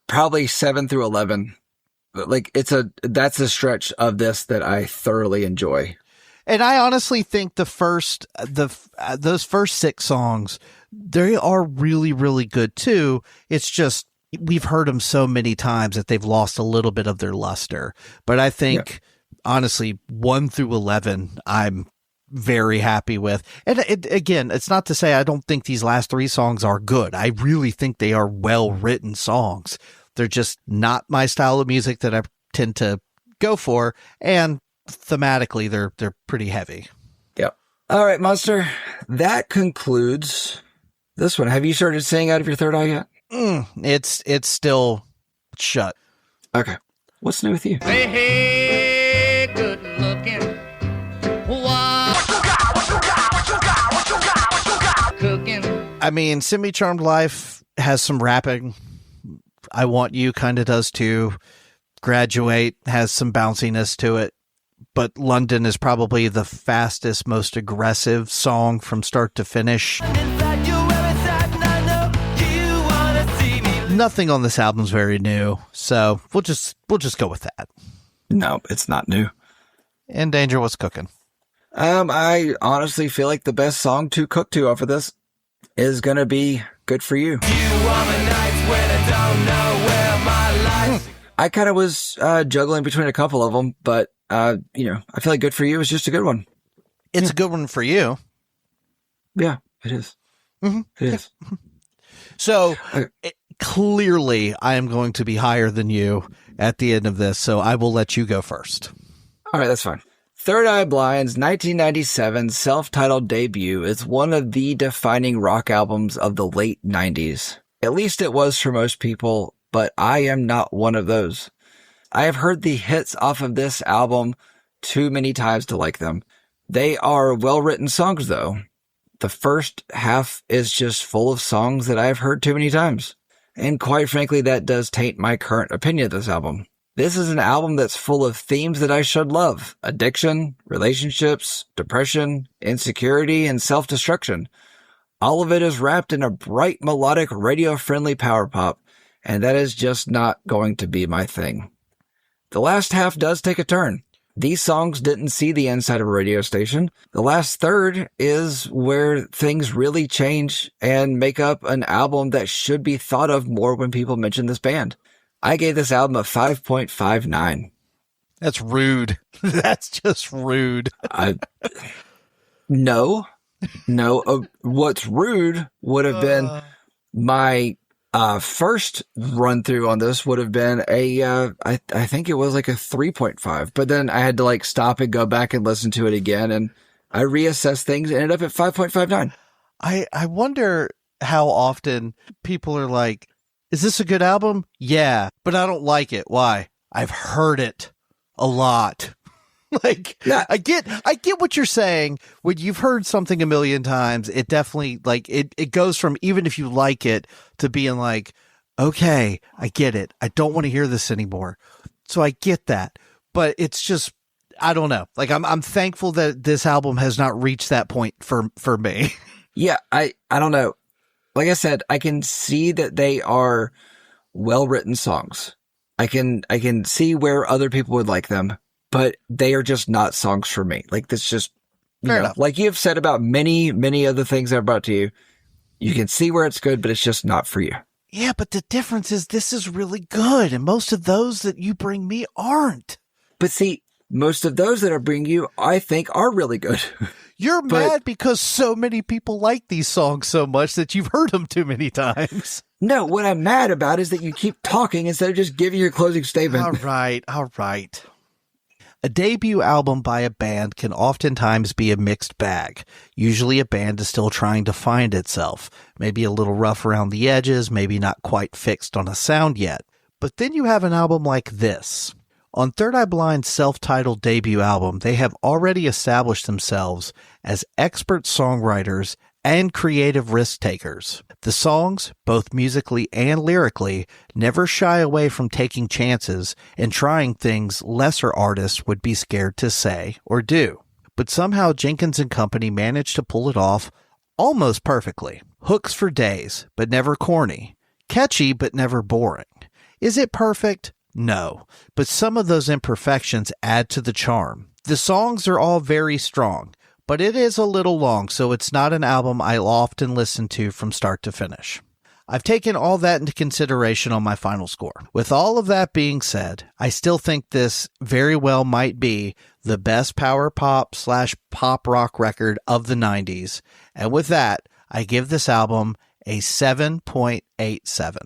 probably 7 through 11, like that's a stretch of this that I thoroughly enjoy. And I honestly think those first 6 songs, they are really, really good too. It's just, we've heard them so many times that they've lost a little bit of their luster. But I think, honestly, 1 through 11, I'm very happy with. And again, it's not to say I don't think these last 3 songs are good. I really think they are well-written songs. They're just not my style of music that I tend to go for. And thematically, they're pretty heavy. Yep. All right, Monster. That concludes this one. Have you started seeing out of your third eye yet? It's still shut. Okay. What's new with you? Hey, hey, good looking. Cooking. I mean, Semi Charmed Life has some rapping. I Want You kind of does too. Graduate has some bounciness to it. But London is probably the fastest, most aggressive song from start to finish. Nothing on this album's very new, so we'll just go with that. No, it's not new. And Danger, what's cooking? I honestly feel like the best song to cook to off of this is gonna be Good For You. I kind of was juggling between a couple of them, but I feel like Good For You is just a good one. It's a good one for you. Yeah, it is. Mm-hmm. It is. So clearly, I am going to be higher than you at the end of this, so I will let you go first. All right, that's fine. Third Eye Blind's 1997 self-titled debut is one of the defining rock albums of the late 90s. At least it was for most people, but I am not one of those. I have heard the hits off of this album too many times to like them. They are well-written songs, though. The first half is just full of songs that I have heard too many times. And quite frankly, that does taint my current opinion of this album. This is an album that's full of themes that I should love. Addiction, relationships, depression, insecurity, and self-destruction. All of it is wrapped in a bright, melodic, radio-friendly power pop, and that is just not going to be my thing. The last half does take a turn. These songs didn't see the inside of a radio station. The last third is where things really change and make up an album that should be thought of more when people mention this band. I gave this album a 5.59. That's rude. That's just rude. No. What's rude would have been my first run through on this would have been I think it was like a 3.5, but then I had to like stop and go back and listen to it again, and I reassessed things and ended up at 5.59. I wonder how often people are like, is this a good album? Yeah, but I don't like it. Why? I've heard it a lot. Like, Yeah. I get what you're saying. When you've heard something a million times, it definitely, like, it goes from, even if you like it, to being like, okay, I get it. I don't want to hear this anymore. So I get that. But it's just, I don't know. Like, I'm thankful that this album has not reached that point for me. Yeah, I don't know. Like I said, I can see that they are well-written songs. I can see where other people would like them, but they are just not songs for me. Like, that's just, Fair enough. like you've said about many, many other things I've brought to you. You can see where it's good, but it's just not for you. Yeah, but the difference is this is really good, and most of those that you bring me aren't. But see, most of those that I bring you, I think are really good. You're But- mad because so many people like these songs so much that you've heard them too many times. No, what I'm mad about is that you keep talking instead of just giving your closing statement. All right. A debut album by a band can oftentimes be a mixed bag. Usually a band is still trying to find itself, maybe a little rough around the edges, maybe not quite fixed on a sound yet. But then you have an album like this. On Third Eye Blind's self-titled debut album, they have already established themselves as expert songwriters and creative risk takers. The songs, both musically and lyrically, never shy away from taking chances and trying things lesser artists would be scared to say or do. But somehow Jenkins and company managed to pull it off almost perfectly. Hooks for days, but never corny. Catchy, but never boring. Is it perfect? No, but some of those imperfections add to the charm. The songs are all very strong, but it is a little long, so it's not an album I'll often listen to from start to finish. I've taken all that into consideration on my final score. With all of that being said, I still think this very well might be the best power pop / pop rock record of the 90s, and with that, I give this album a 7.87.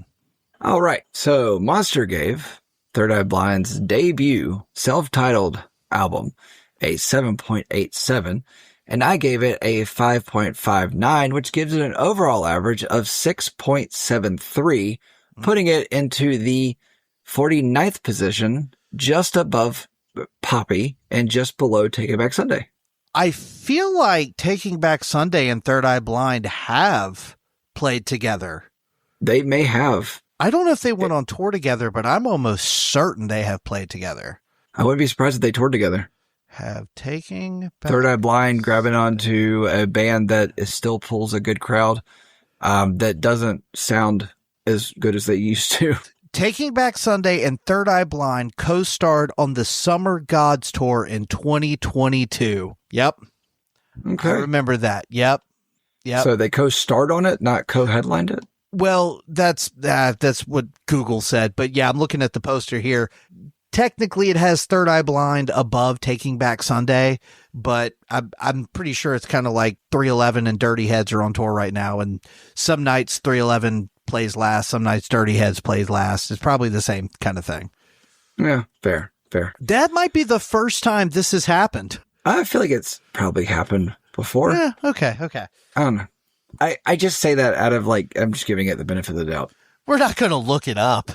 All right. So Monster gave Third Eye Blind's debut self-titled album a 7.87, and I gave it a 5.59, which gives it an overall average of 6.73, putting it into the 49th position, just above Poppy and just below Taking Back Sunday. I feel like Taking Back Sunday and Third Eye Blind have played together. They may have. I don't know if they went on tour together, but I'm almost certain they have played together. I wouldn't be surprised if they toured together. Have Taking Back... Third Eye Blind grabbing onto a band that still pulls a good crowd, that doesn't sound as good as they used to. Taking Back Sunday and Third Eye Blind co-starred on the Summer Gods Tour in 2022. Yep. Okay. I remember that. Yep. So they co-starred on it, not co-headlined it? Well, that's what Google said. But yeah, I'm looking at the poster here. Technically, it has Third Eye Blind above Taking Back Sunday, but I'm pretty sure it's kind of like 311 and Dirty Heads are on tour right now, and some nights 311 plays last, some nights Dirty Heads plays last. It's probably the same kind of thing. Yeah, fair. That might be the first time this has happened. I feel like it's probably happened before. Yeah, okay. I don't know. I just say that out of like, I'm just giving it the benefit of the doubt. We're not going to look it up.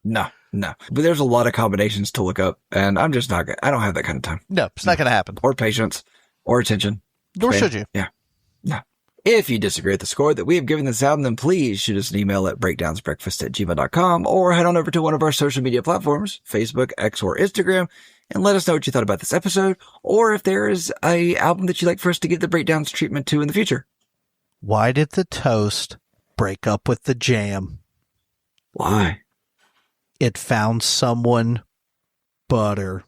No. But there's a lot of combinations to look up, and I'm just not I don't have that kind of time. No, it's not going to happen. Or patience. Or attention. Nor should you. Yeah. No. If you disagree with the score that we have given this album, then please shoot us an email at breakdownsbreakfast@gmail.com or head on over to one of our social media platforms, Facebook, X, or Instagram, and let us know what you thought about this episode, or if there is a album that you'd like for us to give the breakdowns treatment to in the future. Why did the toast break up with the jam? Why? It found someone butter.